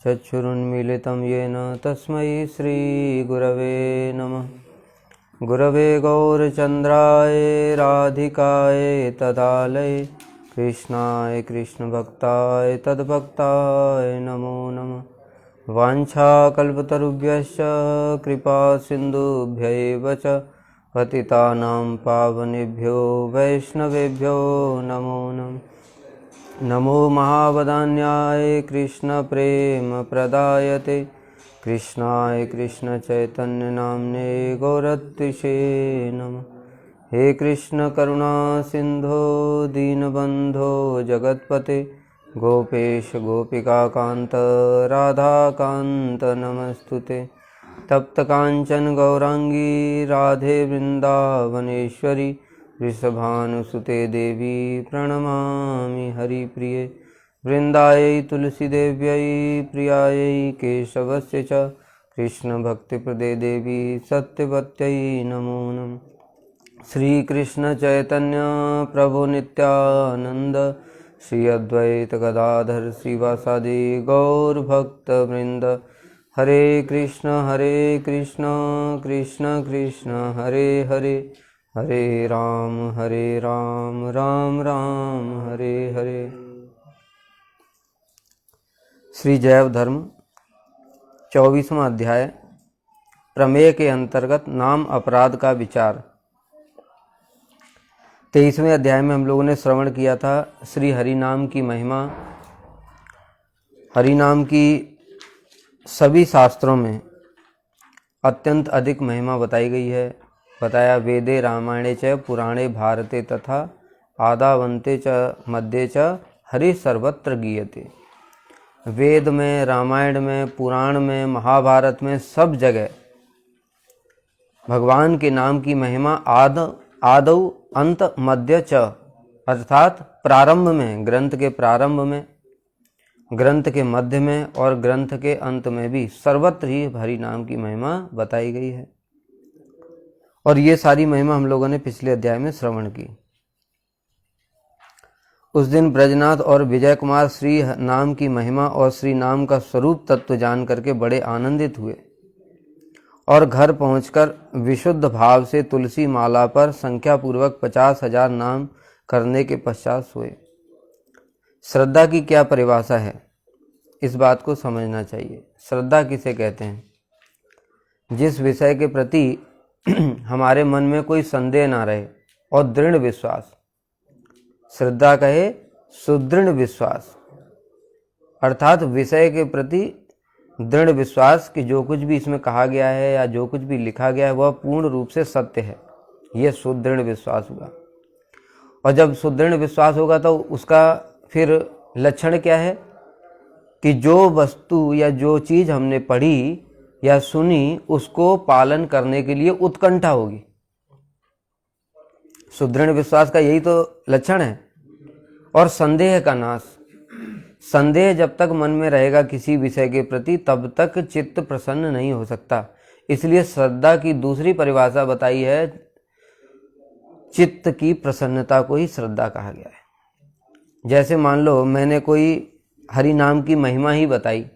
चक्षुरुन्मीलितं येन तस्मै श्रीगुरवे नमः। गुरवे गौरचन्द्राय राधिकाय तदालये कृष्णाय कृष्णभक्ताय तद्भक्ताय नमो नमः। वाञ्छाकल्पतरुभ्यश्च कृपा सिन्धुभ्यैव च पतितानां पावनेभ्यो वैष्णवेभ्यो नमो नमः। नमो महावदान्याय कृष्णप्रेमप्रदायते कृष्णाय कृष्णचैतन्यनाम्ने गौरत्रिषे नमः। हे कृष्ण करुणा सिन्धो दीनबन्धो जगत्पते गोपेश गोपिकान्त राधाकान्त नमस्तुते। तप्त कांचन गौरांगी राधे वृंदावनेश्वरी वृषभानुसुते देवी प्रणमामि हरिप्रिये। वृंदायै तुलसीदेव्यै प्रियायै केशवस्य च कृष्णभक्तिप्रदे देवी सत्यवत्यै नमो नमः। श्रीकृष्ण चैतन्य प्रभु नित्यानंद श्री अद्वैत गदाधर श्रीवासादि गौरभक्तवृंद। हरे कृष्ण कृष्ण कृष्ण हरे हरे, हरे राम राम राम हरे हरे। श्री जैव धर्म 24वां अध्याय प्रमेय के अंतर्गत नाम अपराध का विचार। 23वें अध्याय में हम लोगों ने श्रवण किया था श्री हरिनाम की महिमा। हरिनाम की सभी शास्त्रों में अत्यंत अधिक महिमा बताई गई है। बताया वेदे रामायणे च पुराणे भारते तथा आदावंते च मध्ये च हरि सर्वत्र गीयते। वेद में, रामायण में, पुराण में, महाभारत में सब जगह भगवान के नाम की महिमा आदौ अंत मध्य च अर्थात प्रारंभ में, ग्रंथ के प्रारंभ में, ग्रंथ के मध्य में और ग्रंथ के अंत में भी सर्वत्र ही हरि नाम की महिमा बताई गई है। और ये सारी महिमा हम लोगों ने पिछले अध्याय में श्रवण की। उस दिन ब्रजनाथ और विजय कुमार श्री नाम की महिमा और श्री नाम का स्वरूप तत्व जान करके बड़े आनंदित हुए और घर पहुंचकर विशुद्ध भाव से तुलसी माला पर संख्या पूर्वक 50,000 नाम करने के पश्चात सोए। श्रद्धा की क्या परिभाषा है, इस बात को समझना चाहिए। श्रद्धा किसे कहते हैं? जिस विषय के प्रति हमारे मन में कोई संदेह ना रहे और दृढ़ विश्वास। श्रद्धा कहे सुदृढ़ विश्वास, अर्थात विषय के प्रति दृढ़ विश्वास कि जो कुछ भी इसमें कहा गया है या जो कुछ भी लिखा गया है वह पूर्ण रूप से सत्य है। यह सुदृढ़ विश्वास हुआ। और जब सुदृढ़ विश्वास होगा तो उसका फिर लक्षण क्या है कि जो वस्तु या जो चीज़ हमने पढ़ी या सुनी उसको पालन करने के लिए उत्कंठा होगी। सुदृढ़ विश्वास का यही तो लक्षण है। और संदेह का नाश। संदेह जब तक मन में रहेगा किसी विषय के प्रति तब तक चित्त प्रसन्न नहीं हो सकता। इसलिए श्रद्धा की दूसरी परिभाषा बताई है, चित्त की प्रसन्नता को ही श्रद्धा कहा गया है। जैसे मान लो मैंने कोई हरि नाम की महिमा ही बताई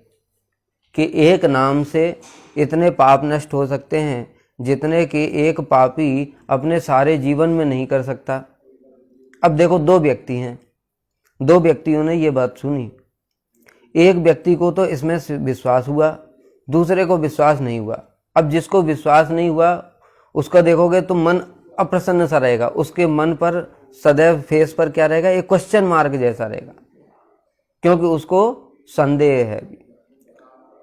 कि एक नाम से इतने पाप नष्ट हो सकते हैं जितने कि एक पापी अपने सारे जीवन में नहीं कर सकता। अब देखो, दो व्यक्ति हैं, दो व्यक्तियों ने ये बात सुनी। एक व्यक्ति को तो इसमें विश्वास हुआ, दूसरे को विश्वास नहीं हुआ। अब जिसको विश्वास नहीं हुआ उसका देखोगे तो मन अप्रसन्न सा रहेगा। उसके मन पर सदैव फेस पर क्या रहेगा, एक क्वेश्चन मार्क जैसा रहेगा, क्योंकि उसको संदेह है।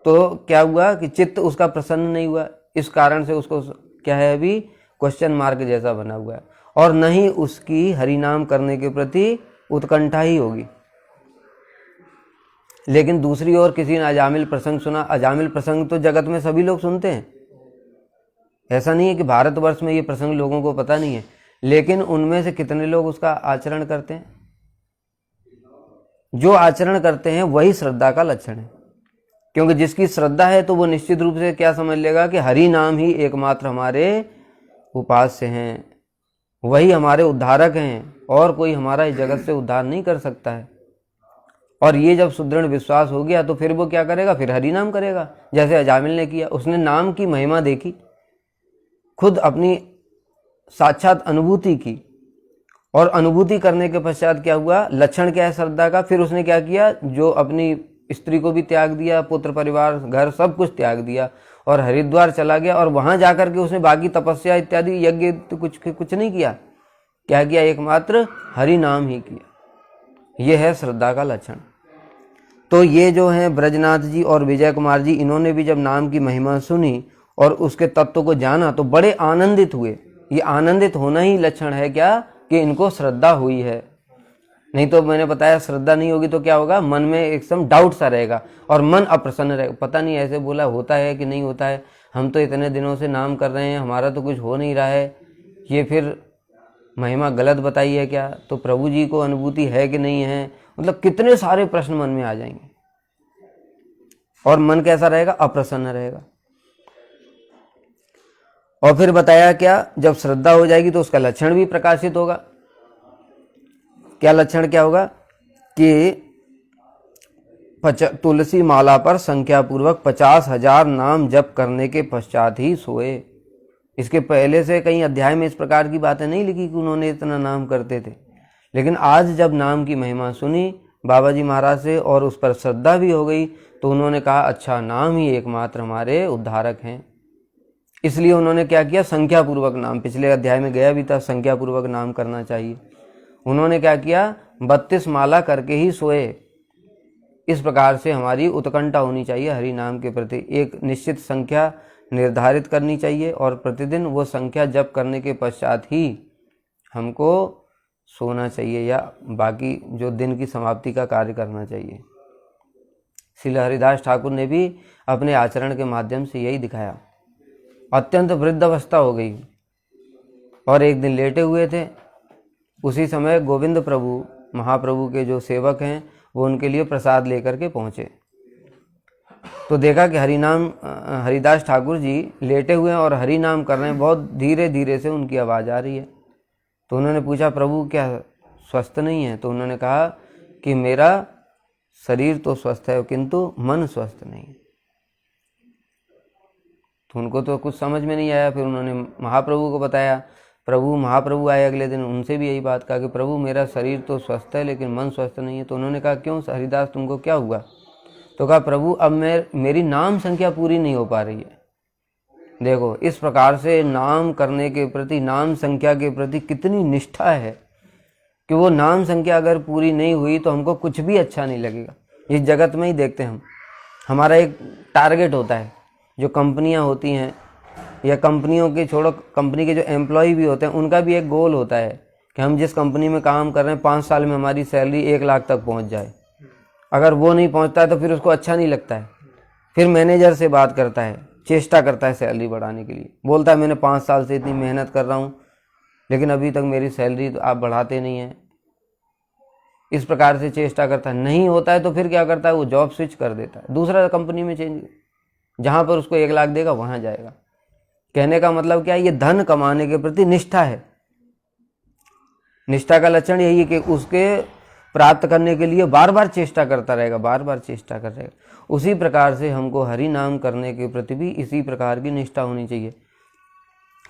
तो क्या हुआ कि चित्त उसका प्रसन्न नहीं हुआ। इस कारण से उसको क्या है, अभी क्वेश्चन मार्क जैसा बना हुआ है। और नहीं उसकी हरिनाम करने के प्रति उत्कंठा ही होगी। लेकिन दूसरी ओर किसी ने अजामिल प्रसंग सुना। अजामिल प्रसंग तो जगत में सभी लोग सुनते हैं। ऐसा नहीं है कि भारतवर्ष में ये प्रसंग लोगों को पता नहीं है, लेकिन उनमें से कितने लोग उसका आचरण करते हैं? जो आचरण करते हैं वही श्रद्धा का लक्षण है। क्योंकि जिसकी श्रद्धा है तो वो निश्चित रूप से क्या समझ लेगा कि हरि नाम ही एकमात्र हमारे उपास्य हैं, वही हमारे उद्धारक हैं और कोई हमारा इस जगत से उद्धार नहीं कर सकता है। और ये जब सुदृढ़ विश्वास हो गया तो फिर वो क्या करेगा, फिर हरि नाम करेगा, जैसे अजामिल ने किया। उसने नाम की महिमा देखी, खुद अपनी साक्षात अनुभूति की, और अनुभूति करने के पश्चात क्या हुआ, लक्षण क्या है श्रद्धा का, फिर उसने क्या किया, जो अपनी स्त्री को भी त्याग दिया, पुत्र परिवार घर सब कुछ त्याग दिया और हरिद्वार चला गया। और वहां जाकर के उसने बाकी तपस्या इत्यादि यज्ञ तो कुछ नहीं किया। क्या किया, एकमात्र हरि नाम ही किया। यह है श्रद्धा का लक्षण। तो ये जो है ब्रजनाथ जी और विजय कुमार जी, इन्होंने भी जब नाम की महिमा सुनी और उसके तत्व को जाना तो बड़े आनंदित हुए। ये आनंदित होना ही लक्षण है क्या, कि इनको श्रद्धा हुई है। नहीं तो मैंने बताया श्रद्धा नहीं होगी तो क्या होगा, मन में एकदम डाउट सा रहेगा और मन अप्रसन्न रहेगा। पता नहीं ऐसे बोला होता है कि नहीं होता है, हम तो इतने दिनों से नाम कर रहे हैं, हमारा तो कुछ हो नहीं रहा है, ये फिर महिमा गलत बताई है क्या, तो प्रभु जी को अनुभूति है कि नहीं है, मतलब कितने सारे प्रश्न मन में आ जाएंगे और मन कैसा रहेगा, अप्रसन्न रहेगा। और फिर बताया क्या, जब श्रद्धा हो जाएगी तो उसका लक्षण भी प्रकाशित होगा। क्या लक्षण क्या होगा कि तुलसी माला पर संख्या पूर्वक 50,000 नाम जप करने के पश्चात ही सोए। इसके पहले से कहीं अध्याय में इस प्रकार की बातें नहीं लिखी कि उन्होंने इतना नाम करते थे, लेकिन आज जब नाम की महिमा सुनी बाबा जी महाराज से और उस पर श्रद्धा भी हो गई तो उन्होंने कहा अच्छा, नाम ही एकमात्र हमारे उद्धारक हैं। इसलिए उन्होंने क्या किया, संख्या पूर्वक नाम, पिछले अध्याय में गया भी था, संख्या पूर्वक नाम करना चाहिए। उन्होंने क्या किया, 32 माला करके ही सोए। इस प्रकार से हमारी उत्कंठा होनी चाहिए हरि नाम के प्रति, एक निश्चित संख्या निर्धारित करनी चाहिए और प्रतिदिन वो संख्या जप करने के पश्चात ही हमको सोना चाहिए या बाकी जो दिन की समाप्ति का कार्य करना चाहिए। श्री हरिदास ठाकुर ने भी अपने आचरण के माध्यम से यही दिखाया। अत्यंत वृद्ध अवस्था हो गई और एक दिन लेटे हुए थे, उसी समय गोविंद प्रभु महाप्रभु के जो सेवक हैं वो उनके लिए प्रसाद लेकर के पहुँचे। तो देखा कि हरिदास ठाकुर जी लेटे हुए हैं और हरि नाम कर रहे हैं, बहुत धीरे धीरे से उनकी आवाज़ आ रही है। तो उन्होंने पूछा, प्रभु क्या स्वस्थ नहीं है? तो उन्होंने कहा कि मेरा शरीर तो स्वस्थ है किंतु मन स्वस्थ नहीं। तो उनको तो कुछ समझ में नहीं आया। फिर उन्होंने महाप्रभु को बताया। महाप्रभु आए अगले दिन, उनसे भी यही बात कहा कि प्रभु मेरा शरीर तो स्वस्थ है लेकिन मन स्वस्थ नहीं है। तो उन्होंने कहा क्यों हरिदास, तुमको क्या हुआ? तो कहा प्रभु अब मेरी नाम संख्या पूरी नहीं हो पा रही है। देखो इस प्रकार से नाम करने के प्रति, नाम संख्या के प्रति कितनी निष्ठा है कि वो नाम संख्या अगर पूरी नहीं हुई तो हमको कुछ भी अच्छा नहीं लगेगा। इस जगत में ही देखते हैं हम, हमारा एक टारगेट होता है। जो कंपनियां होती हैं या कंपनियों के छोड़ो, कंपनी के जो एम्प्लॉय भी होते हैं उनका भी एक गोल होता है कि हम जिस कंपनी में काम कर रहे हैं 5 साल में हमारी सैलरी 1 लाख तक पहुंच जाए। अगर वो नहीं पहुंचता है तो फिर उसको अच्छा नहीं लगता है, फिर मैनेजर से बात करता है, चेष्टा करता है सैलरी बढ़ाने के लिए, बोलता है मैंने 5 साल से इतनी मेहनत कर रहा हूँ लेकिन अभी तक मेरी सैलरी तो आप बढ़ाते नहीं हैं। इस प्रकार से चेष्टा करता है, नहीं होता है तो फिर क्या करता है, वो जॉब स्विच कर देता है, दूसरा कंपनी में चेंज, जहाँ पर उसको 1 लाख देगा वहाँ जाएगा। कहने का मतलब क्या है, ये धन कमाने के प्रति निष्ठा है। निष्ठा का लक्षण यही है कि उसके प्राप्त करने के लिए बार बार चेष्टा करता रहेगा, बार बार चेष्टा कर रहेगा। उसी प्रकार से हमको हरि नाम करने के प्रति भी इसी प्रकार की निष्ठा होनी चाहिए।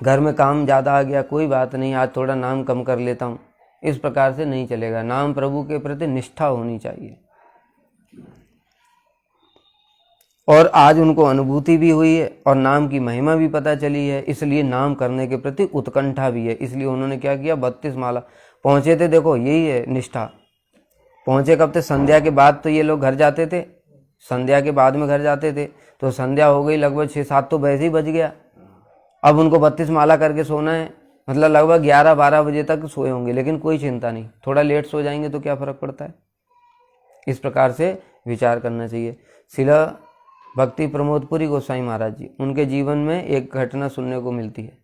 घर में काम ज़्यादा आ गया, कोई बात नहीं, आज थोड़ा नाम कम कर लेता हूँ, इस प्रकार से नहीं चलेगा। नाम प्रभु के प्रति निष्ठा होनी चाहिए। और आज उनको अनुभूति भी हुई है और नाम की महिमा भी पता चली है, इसलिए नाम करने के प्रति उत्कंठा भी है। इसलिए उन्होंने क्या किया, 32 माला पहुँचे थे। देखो यही है निष्ठा। पहुँचे कब थे, संध्या के बाद तो ये लोग घर जाते थे, संध्या के बाद में घर जाते थे। तो संध्या हो गई, लगभग 6-7 तो वैसे ही बज गया। अब उनको 32 माला करके सोना है, मतलब लगभग 11-12 बजे तक सोए होंगे, लेकिन कोई चिंता नहीं, थोड़ा लेट सो जाएंगे तो क्या फ़र्क पड़ता है। इस प्रकार से विचार करना चाहिए। शिला भक्ति प्रमोदपुरी गोस्वामी महाराज जी, उनके जीवन में एक घटना सुनने को मिलती है।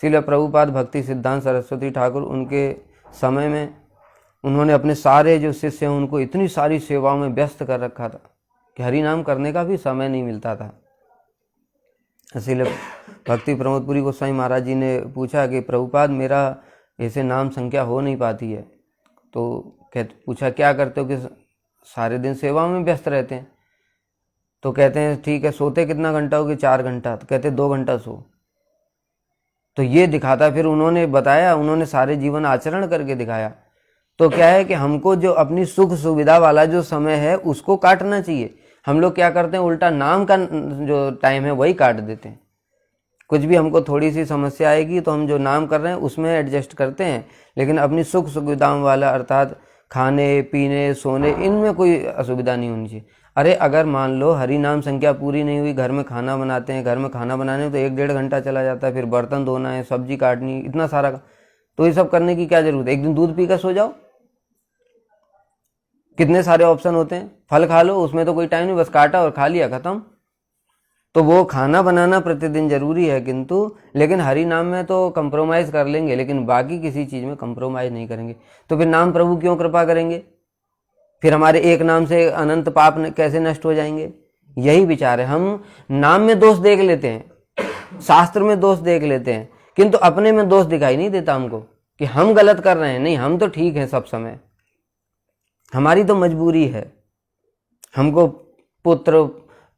शिला प्रभुपाद भक्ति सिद्धांत सरस्वती ठाकुर, उनके समय में उन्होंने अपने सारे जो शिष्य हैं उनको इतनी सारी सेवाओं में व्यस्त कर रखा था कि हरि नाम करने का भी समय नहीं मिलता था। इसलिए भक्ति प्रमोदपुरी गोस्वामी महाराज जी ने पूछा कि प्रभुपाद मेरा ऐसे नाम संख्या हो नहीं पाती है। तो पूछा क्या करते हो कि सारे दिन सेवा में व्यस्त रहते हैं। तो कहते हैं ठीक है, सोते कितना घंटा हो गया? 4 घंटा। तो कहते 2 घंटा सो। तो ये दिखाता, फिर उन्होंने बताया, उन्होंने सारे जीवन आचरण करके दिखाया। तो क्या है कि हमको जो अपनी सुख सुविधा वाला जो समय है उसको काटना चाहिए। हम लोग क्या करते हैं, उल्टा नाम का जो टाइम है वही काट देते हैं। कुछ भी हमको थोड़ी सी समस्या आएगी तो हम जो नाम कर रहे हैं उसमें एडजस्ट करते हैं, लेकिन अपनी सुख सुविधाओं वाला अर्थात खाने पीने सोने इनमें कोई असुविधा नहीं होनी चाहिए। अरे अगर मान लो हरि नाम संख्या पूरी नहीं हुई, घर में खाना बनाते हैं, घर में खाना बनाने में तो 1-1.5 घंटा चला जाता है, फिर बर्तन धोना है, सब्जी काटनी, इतना सारा, तो ये सब करने की क्या जरूरत है? एक दिन दूध पीकर सो जाओ। कितने सारे ऑप्शन होते हैं, फल खा लो, उसमें तो कोई टाइम नहीं, बस काटा और खा लिया, खत्म। तो वो खाना बनाना प्रतिदिन जरूरी है, किंतु लेकिन हरि नाम में तो कंप्रोमाइज कर लेंगे, लेकिन बाकी किसी चीज में कंप्रोमाइज नहीं करेंगे। तो फिर नाम प्रभु क्यों कृपा करेंगे? फिर हमारे एक नाम से अनंत पाप कैसे नष्ट हो जाएंगे? यही विचार है। हम नाम में दोष देख लेते हैं, शास्त्र में दोष देख लेते हैं, किंतु अपने में दोष दिखाई नहीं देता हमको कि हम गलत कर रहे हैं। नहीं, हम तो ठीक हैं सब समय। हमारी तो मजबूरी है, हमको पुत्र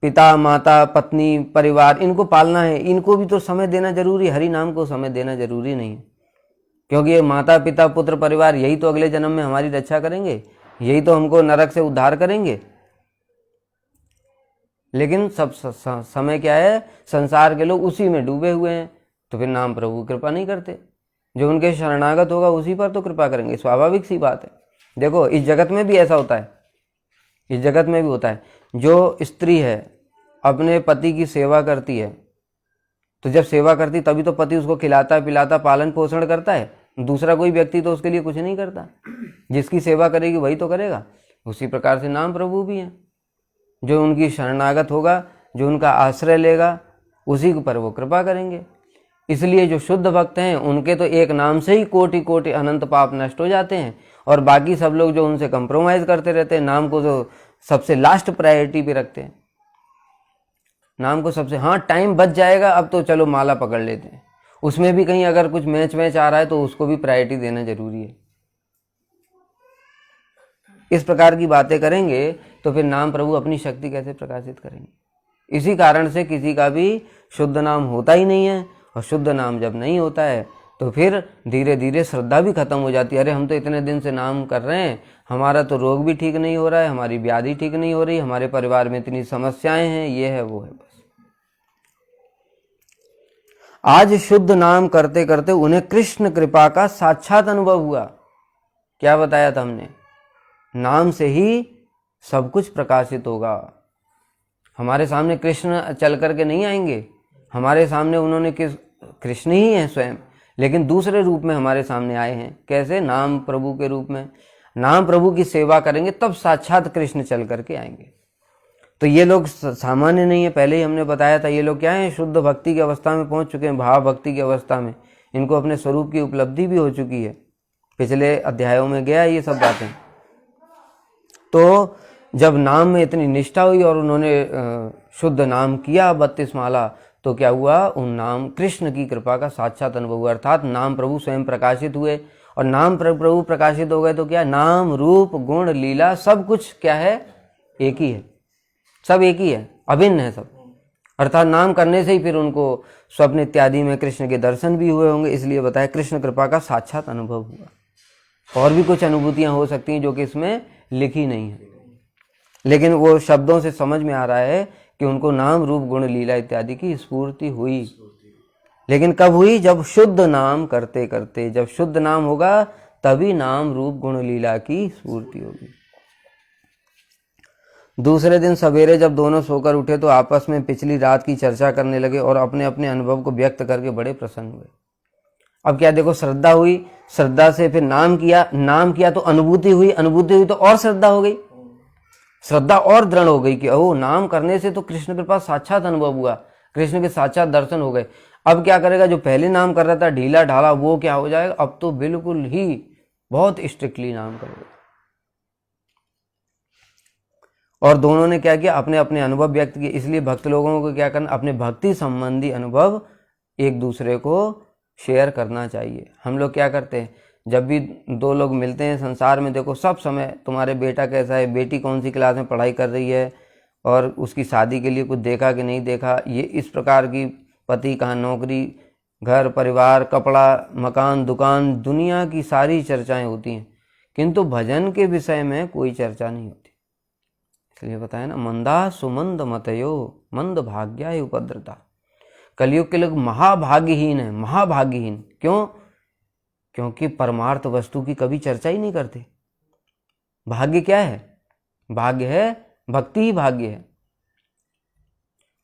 पिता माता पत्नी परिवार इनको पालना है, इनको भी तो समय देना जरूरी। हरि नाम को समय देना जरूरी नहीं है, क्योंकि ये माता पिता पुत्र परिवार यही तो अगले जन्म में हमारी रक्षा करेंगे, यही तो हमको नरक से उद्धार करेंगे। लेकिन सब समय क्या है, संसार के लोग उसी में डूबे हुए हैं। तो फिर नाम प्रभु कृपा नहीं करते। जो उनके शरणागत होगा उसी पर तो कृपा करेंगे, स्वाभाविक सी बात है। देखो इस जगत में भी ऐसा होता है, इस जगत में भी होता है। जो स्त्री है अपने पति की सेवा करती है, तो जब सेवा करती तभी तो पति उसको खिलाता पिलाता पालन पोषण करता है। दूसरा कोई व्यक्ति तो उसके लिए कुछ नहीं करता। जिसकी सेवा करेगी वही तो करेगा। उसी प्रकार से नाम प्रभु भी हैं, जो उनकी शरणागत होगा, जो उनका आश्रय लेगा, उसी पर वो कृपा करेंगे। इसलिए जो शुद्ध भक्त हैं उनके तो एक नाम से ही कोटि कोटि अनंत पाप नष्ट हो जाते हैं। और बाकी सब लोग जो उनसे कंप्रोमाइज करते रहते हैं, नाम को जो सबसे लास्ट प्रायोरिटी पे रखते हैं, नाम को सबसे, हाँ टाइम बच जाएगा अब तो चलो माला पकड़ लेते हैं, उसमें भी कहीं अगर कुछ मैच आ रहा है तो उसको भी प्रायोरिटी देना जरूरी है। इस प्रकार की बातें करेंगे तो फिर नाम प्रभु अपनी शक्ति कैसे प्रकाशित करेंगे? इसी कारण से किसी का भी शुद्ध नाम होता ही नहीं है। और शुद्ध नाम जब नहीं होता है तो फिर धीरे धीरे श्रद्धा भी खत्म हो जाती है। अरे हम तो इतने दिन से नाम कर रहे हैं, हमारा तो रोग भी ठीक नहीं हो रहा है, हमारी व्याधि ठीक नहीं हो रही, हमारे परिवार में इतनी समस्याएं हैं, ये है वो है। बस आज शुद्ध नाम करते करते उन्हें कृष्ण कृपा का साक्षात अनुभव हुआ। क्या बताया था हमने? नाम से ही सब कुछ प्रकाशित होगा। हमारे सामने कृष्ण चल करके नहीं आएंगे, हमारे सामने उन्होंने कृष्ण ही है स्वयं, लेकिन दूसरे रूप में हमारे सामने आए हैं। कैसे? नाम प्रभु के रूप में। नाम प्रभु की सेवा करेंगे तब साक्षात कृष्ण चल करके आएंगे। तो ये लोग सामान्य नहीं है, पहले ही हमने बताया था। ये लोग क्या है, शुद्ध भक्ति की अवस्था में पहुंच चुके हैं, भाव भक्ति की अवस्था में। इनको अपने स्वरूप की उपलब्धि भी हो चुकी है, पिछले अध्यायों में गया ये सब बातें। तो जब नाम में इतनी निष्ठा हुई और उन्होंने शुद्ध नाम किया 32 माला, तो क्या हुआ, उन नाम कृष्ण की कृपा का साक्षात अनुभव हुआ। अर्थात नाम प्रभु स्वयं प्रकाशित हुए। और नाम प्रभु प्रकाशित हो गए तो क्या, नाम रूप गुण लीला सब कुछ क्या है, एक ही है, सब एक ही है, अभिन्न है सब। अर्थात नाम करने से ही फिर उनको स्वप्न इत्यादि में कृष्ण के दर्शन भी हुए होंगे। इसलिए बताया कृष्ण कृपा का साक्षात अनुभव हुआ। और भी कुछ अनुभूतियां हो सकती हैं जो कि इसमें लिखी नहीं है, लेकिन वो शब्दों से समझ में आ रहा है कि उनको नाम रूप गुण लीला इत्यादि की स्फूर्ति हुई। लेकिन कब हुई? जब शुद्ध नाम करते करते, जब शुद्ध नाम होगा तभी नाम रूप गुण लीला की स्फूर्ति होगी। दूसरे दिन सवेरे जब दोनों सोकर उठे तो आपस में पिछली रात की चर्चा करने लगे और अपने अपने अनुभव को व्यक्त करके बड़े प्रसन्न हुए। अब क्या देखो, श्रद्धा हुई, श्रद्धा से फिर नाम किया तो अनुभूति हुई, अनुभूति हुई तो और श्रद्धा हो गई, श्रद्धा और दृढ़ हो गई कि ओह, नाम करने से तो कृष्ण के पास साक्षात अनुभव हुआ, कृष्ण के साक्षात दर्शन हो गए। अब क्या करेगा, जो पहले नाम कर रहा था ढीला ढाला, वो क्या हो जाएगा, अब तो बिल्कुल ही बहुत स्ट्रिक्टली नाम करेगा। और दोनों ने क्या किया, अपने अपने अनुभव व्यक्त किए। इसलिए भक्त लोगों को क्या करना, अपने भक्ति संबंधी अनुभव एक दूसरे को शेयर करना चाहिए। हम लोग क्या करते हैं, जब भी दो लोग मिलते हैं संसार में, देखो सब समय तुम्हारे बेटा कैसा है, बेटी कौन सी क्लास में पढ़ाई कर रही है, और उसकी शादी के लिए कुछ देखा कि नहीं देखा, ये इस प्रकार की, पति कहाँ नौकरी, घर परिवार, कपड़ा मकान दुकान, दुनिया की सारी चर्चाएं होती हैं, किंतु भजन के विषय में कोई चर्चा नहीं होती। इसलिए बताया ना, मंदा सुमंद मतयो मंद भाग्याय उपद्रता। कलयुग के लोग महाभाग्यहीन है, महाभाग्यहीन। क्यों? क्योंकि परमार्थ वस्तु की कभी चर्चा ही नहीं करते। भाग्य क्या है? भाग्य है भक्ति ही भाग्य है।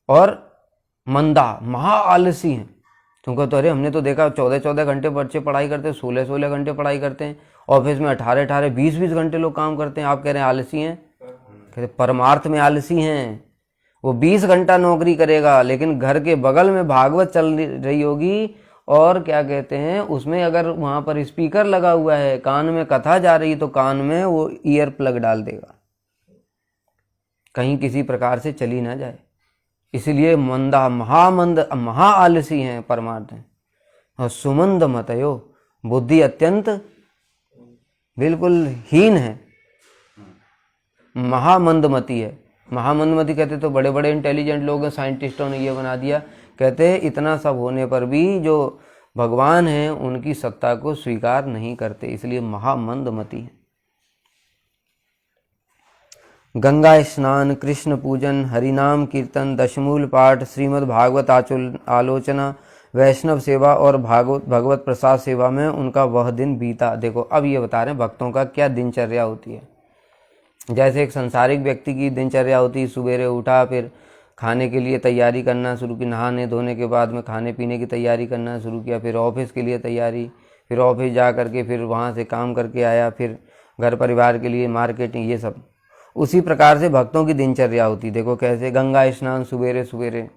और मंदा, महा आलसी हैं। तुमको तो अरे हमने तो देखा 14-14 घंटे बच्चे पढ़ाई करते हैं, 16-16 घंटे पढ़ाई करते हैं, ऑफिस में 18-18 20-20 घंटे लोग काम करते हैं। आप कह रहे हैं आलसी हैं? कहते परमार्थ में आलसी हैं। वो 20 घंटा नौकरी करेगा, लेकिन घर के बगल में भागवत चल रही होगी, और क्या कहते हैं उसमें अगर वहाँ पर स्पीकर लगा हुआ है, कान में कथा जा रही, तो कान में वो ईयर प्लग डाल देगा, कहीं किसी प्रकार से चली ना जाए। इसलिए मंदा, महामंद, महा आलसी हैं परमार्थ हैं। और सुमंद मतयो, बुद्धि अत्यंत बिल्कुल हीन है, महामंदमती है। महामंदमती कहते तो बड़े बड़े इंटेलिजेंट लोग हैं, साइंटिस्टों ने ये बना दिया। कहते इतना सब होने पर भी जो भगवान हैं उनकी सत्ता को स्वीकार नहीं करते, इसलिए महामंदमती है। गंगा स्नान, कृष्ण पूजन, हरिनाम कीर्तन, दशमूल पाठ, श्रीमद् भागवत आलोचना, वैष्णव सेवा और भगवत प्रसाद सेवा में उनका वह दिन बीता। देखो अब ये बता रहे हैं भक्तों का क्या दिनचर्या होती है। जैसे एक संसारिक व्यक्ति की दिनचर्या होती है, सुबेरे उठा, फिर खाने के लिए तैयारी करना शुरू की, नहाने धोने के बाद में खाने पीने की तैयारी करना शुरू किया, फिर ऑफिस के लिए तैयारी, फिर ऑफिस जा करके फिर वहाँ से काम करके आया, फिर घर परिवार के लिए मार्केटिंग, ये सब। उसी प्रकार से भक्तों की दिनचर्या होती। देखो कैसे, गंगा स्नान, सुबेरे सुबेरे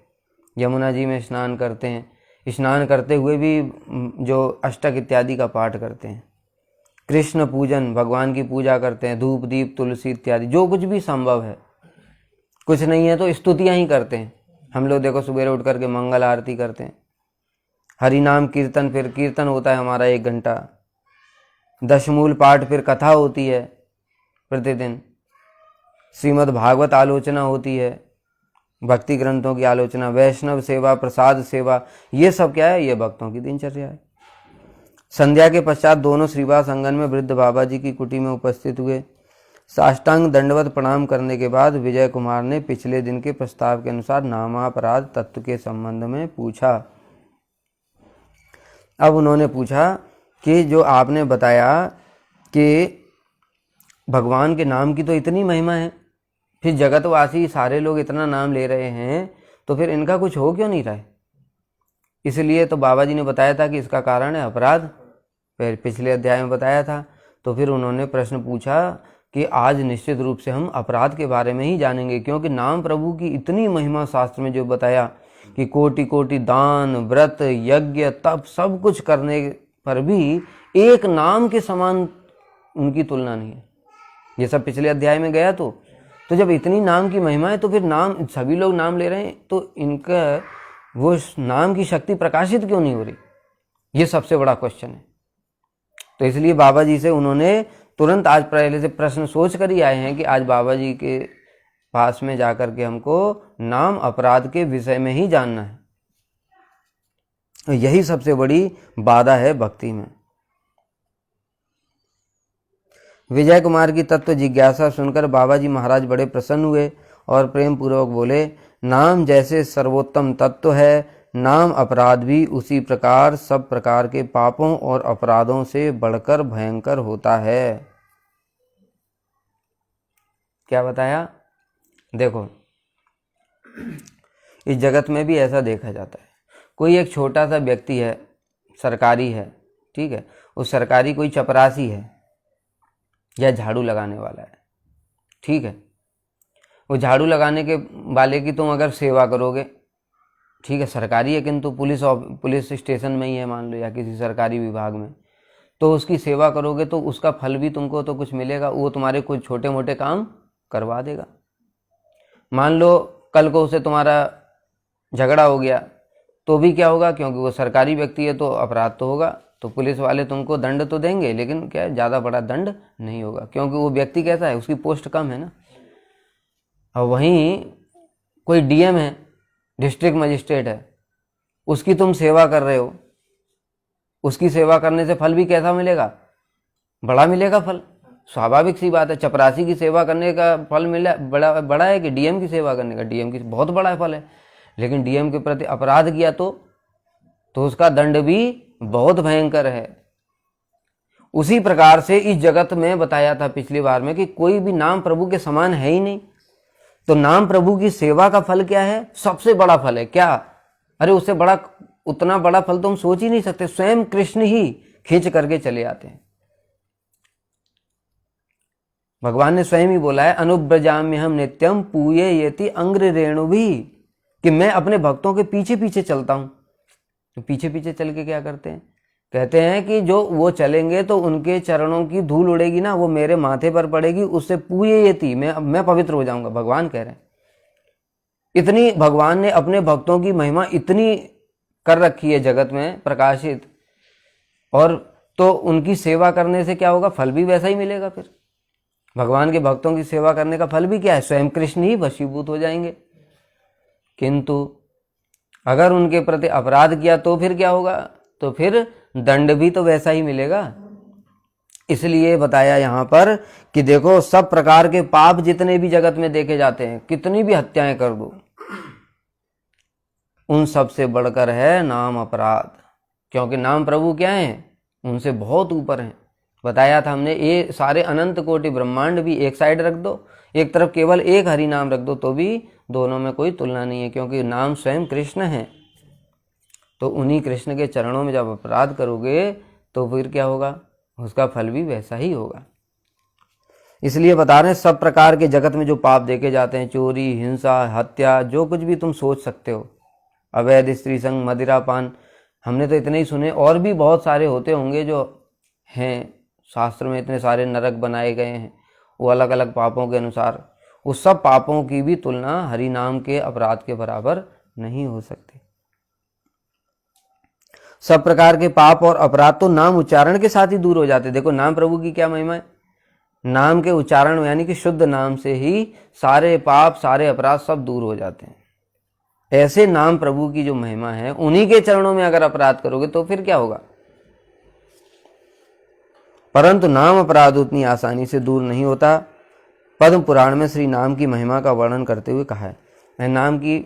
यमुना जी में स्नान करते हैं, स्नान करते हुए भी जो अष्टक इत्यादि का पाठ करते हैं। कृष्ण पूजन, भगवान की पूजा करते हैं, धूप दीप तुलसी इत्यादि, जो कुछ भी संभव है। कुछ नहीं है तो स्तुतियाँ ही करते हैं हम लोग। देखो सुबेरे उठ करके मंगल आरती करते हैं, हरि नाम कीर्तन, फिर कीर्तन होता है हमारा 1 घंटा, दशमूल पाठ, फिर कथा होती है प्रतिदिन, श्रीमद् भागवत आलोचना होती है, भक्ति ग्रंथों की आलोचना, वैष्णव सेवा, प्रसाद सेवा, ये सब क्या है? ये भक्तों की दिनचर्या है। संध्या के पश्चात दोनों श्रीवास आंगन में वृद्ध बाबा जी की कुटी में उपस्थित हुए। साष्टांग दंडवत प्रणाम करने के बाद विजय कुमार ने पिछले दिन के प्रस्ताव के अनुसार नामापराध तत्व के संबंध में पूछा। अब उन्होंने पूछा कि जो आपने बताया कि भगवान के नाम की तो इतनी महिमा है, फिर जगतवासी सारे लोग इतना नाम ले रहे हैं, तो फिर इनका कुछ हो क्यों नहीं रहा है? इसलिए तो बाबा जी ने बताया था कि इसका कारण है अपराध, फिर पिछले अध्याय में बताया था। तो फिर उन्होंने प्रश्न पूछा कि आज निश्चित रूप से हम अपराध के बारे में ही जानेंगे, क्योंकि नाम प्रभु की इतनी महिमा शास्त्र में जो बताया कि कोटि कोटि दान व्रत यज्ञ तप सब कुछ करने पर भी एक नाम के समान उनकी तुलना नहीं है। ये सब पिछले अध्याय में गया। तो जब इतनी नाम की महिमा है, तो फिर नाम, सभी लोग नाम ले रहे हैं, तो इनका वो नाम की शक्ति प्रकाशित क्यों नहीं हो रही? ये सबसे बड़ा क्वेश्चन है। तो इसलिए बाबा जी से उन्होंने तुरंत आज पहले से प्रश्न सोच कर ही आए हैं कि आज बाबा जी के पास में जाकर के हमको नाम अपराध के विषय में ही जानना है। यही सबसे बड़ी बाधा है भक्ति में। विजय कुमार की तत्व जिज्ञासा सुनकर बाबा जी महाराज बड़े प्रसन्न हुए और प्रेम पूर्वक बोले, नाम जैसे सर्वोत्तम तत्व है, नाम अपराध भी उसी प्रकार सब प्रकार के पापों और अपराधों से बढ़कर भयंकर होता है। क्या बताया? देखो इस जगत में भी ऐसा देखा जाता है, कोई एक छोटा सा व्यक्ति है, सरकारी है, ठीक है, उस सरकारी कोई चपरासी है या झाड़ू लगाने वाला है, ठीक है, वो झाड़ू लगाने के वाले की तुम अगर सेवा करोगे, ठीक है, सरकारी है किंतु पुलिस स्टेशन में ही है मान लो, या किसी सरकारी विभाग में, तो उसकी सेवा करोगे तो उसका फल भी तुमको तो कुछ मिलेगा, वो तुम्हारे कुछ छोटे मोटे काम करवा देगा। मान लो कल को उसे तुम्हारा झगड़ा हो गया तो भी क्या होगा, क्योंकि वो सरकारी व्यक्ति है तो अपराध तो होगा, तो पुलिस वाले तुमको दंड तो देंगे, लेकिन क्या है, ज़्यादा बड़ा दंड नहीं होगा, क्योंकि वो व्यक्ति कैसा है, उसकी पोस्ट कम है ना। और वहीं कोई डीएम है, डिस्ट्रिक्ट मजिस्ट्रेट है, उसकी तुम सेवा कर रहे हो, उसकी सेवा करने से फल भी कैसा मिलेगा, बड़ा मिलेगा फल। स्वाभाविक सी बात है, चपरासी की सेवा करने का फल मिला बड़ा है कि डीएम की सेवा करने का, डीएम की बहुत बड़ा फल है। लेकिन डीएम के प्रति अपराध किया तो उसका दंड भी बहुत भयंकर है। उसी प्रकार से इस जगत में बताया था पिछली बार में कि कोई भी नाम प्रभु के समान है ही नहीं। तो नाम प्रभु की सेवा का फल क्या है, सबसे बड़ा फल है क्या, अरे उससे बड़ा, उतना बड़ा फल तो हम सोच ही नहीं सकते। स्वयं कृष्ण ही खींच करके चले आते हैं। भगवान ने स्वयं ही बोला है, अनुब्रजाम्य हम नित्यम पूये येति अंग्र रेणु भी, कि मैं अपने भक्तों के पीछे पीछे चलता हूं। तो पीछे पीछे चल के क्या करते हैं, कहते हैं कि जो वो चलेंगे तो उनके चरणों की धूल उड़ेगी ना, वो मेरे माथे पर पड़ेगी, उससे पूये येति, मैं पवित्र हो जाऊंगा, भगवान कह रहे हैं। इतनी भगवान ने अपने भक्तों की महिमा इतनी कर रखी है जगत में प्रकाशित, और तो उनकी सेवा करने से क्या होगा, फल भी वैसा ही मिलेगा। फिर भगवान के भक्तों की सेवा करने का फल भी क्या है, स्वयं कृष्ण ही वशीभूत हो जाएंगे। किंतु अगर उनके प्रति अपराध किया तो फिर क्या होगा, तो फिर दंड भी तो वैसा ही मिलेगा। इसलिए बताया यहां पर कि देखो, सब प्रकार के पाप जितने भी जगत में देखे जाते हैं, कितनी भी हत्याएं कर दो, उन सब से बढ़कर है नाम अपराध। क्योंकि नाम प्रभु क्या है, उनसे बहुत ऊपर हैं। बताया था हमने, ये सारे अनंत कोटि ब्रह्मांड भी एक साइड रख दो, एक तरफ केवल एक हरि नाम रख दो, तो भी दोनों में कोई तुलना नहीं है, क्योंकि नाम स्वयं कृष्ण है। तो उन्हीं कृष्ण के चरणों में जब अपराध करोगे तो फिर क्या होगा, उसका फल भी वैसा ही होगा। इसलिए बता रहे हैं, सब प्रकार के जगत में जो पाप देखे जाते हैं, चोरी, हिंसा, हत्या, जो कुछ भी तुम सोच सकते हो, अवैध स्त्री संग, मदिरापान, हमने तो इतने ही सुने, और भी बहुत सारे होते होंगे जो हैं, शास्त्र में इतने सारे नरक बनाए गए हैं वो अलग अलग पापों के अनुसार। उस सब पापों की भी तुलना हरि नाम के अपराध के बराबर नहीं हो सकती। सब प्रकार के पाप और अपराध तो नाम उच्चारण के साथ ही दूर हो जाते। देखो नाम प्रभु की क्या महिमा है, नाम के उच्चारण में, यानी कि शुद्ध नाम से ही सारे पाप, सारे अपराध सब दूर हो जाते हैं। ऐसे नाम प्रभु की जो महिमा है, उन्हीं के चरणों में अगर अपराध करोगे तो फिर क्या होगा। परंतु नाम अपराध उतनी आसानी से दूर नहीं होता। पद्म पुराण में श्री नाम की महिमा का वर्णन करते हुए कहा है, मैं नाम की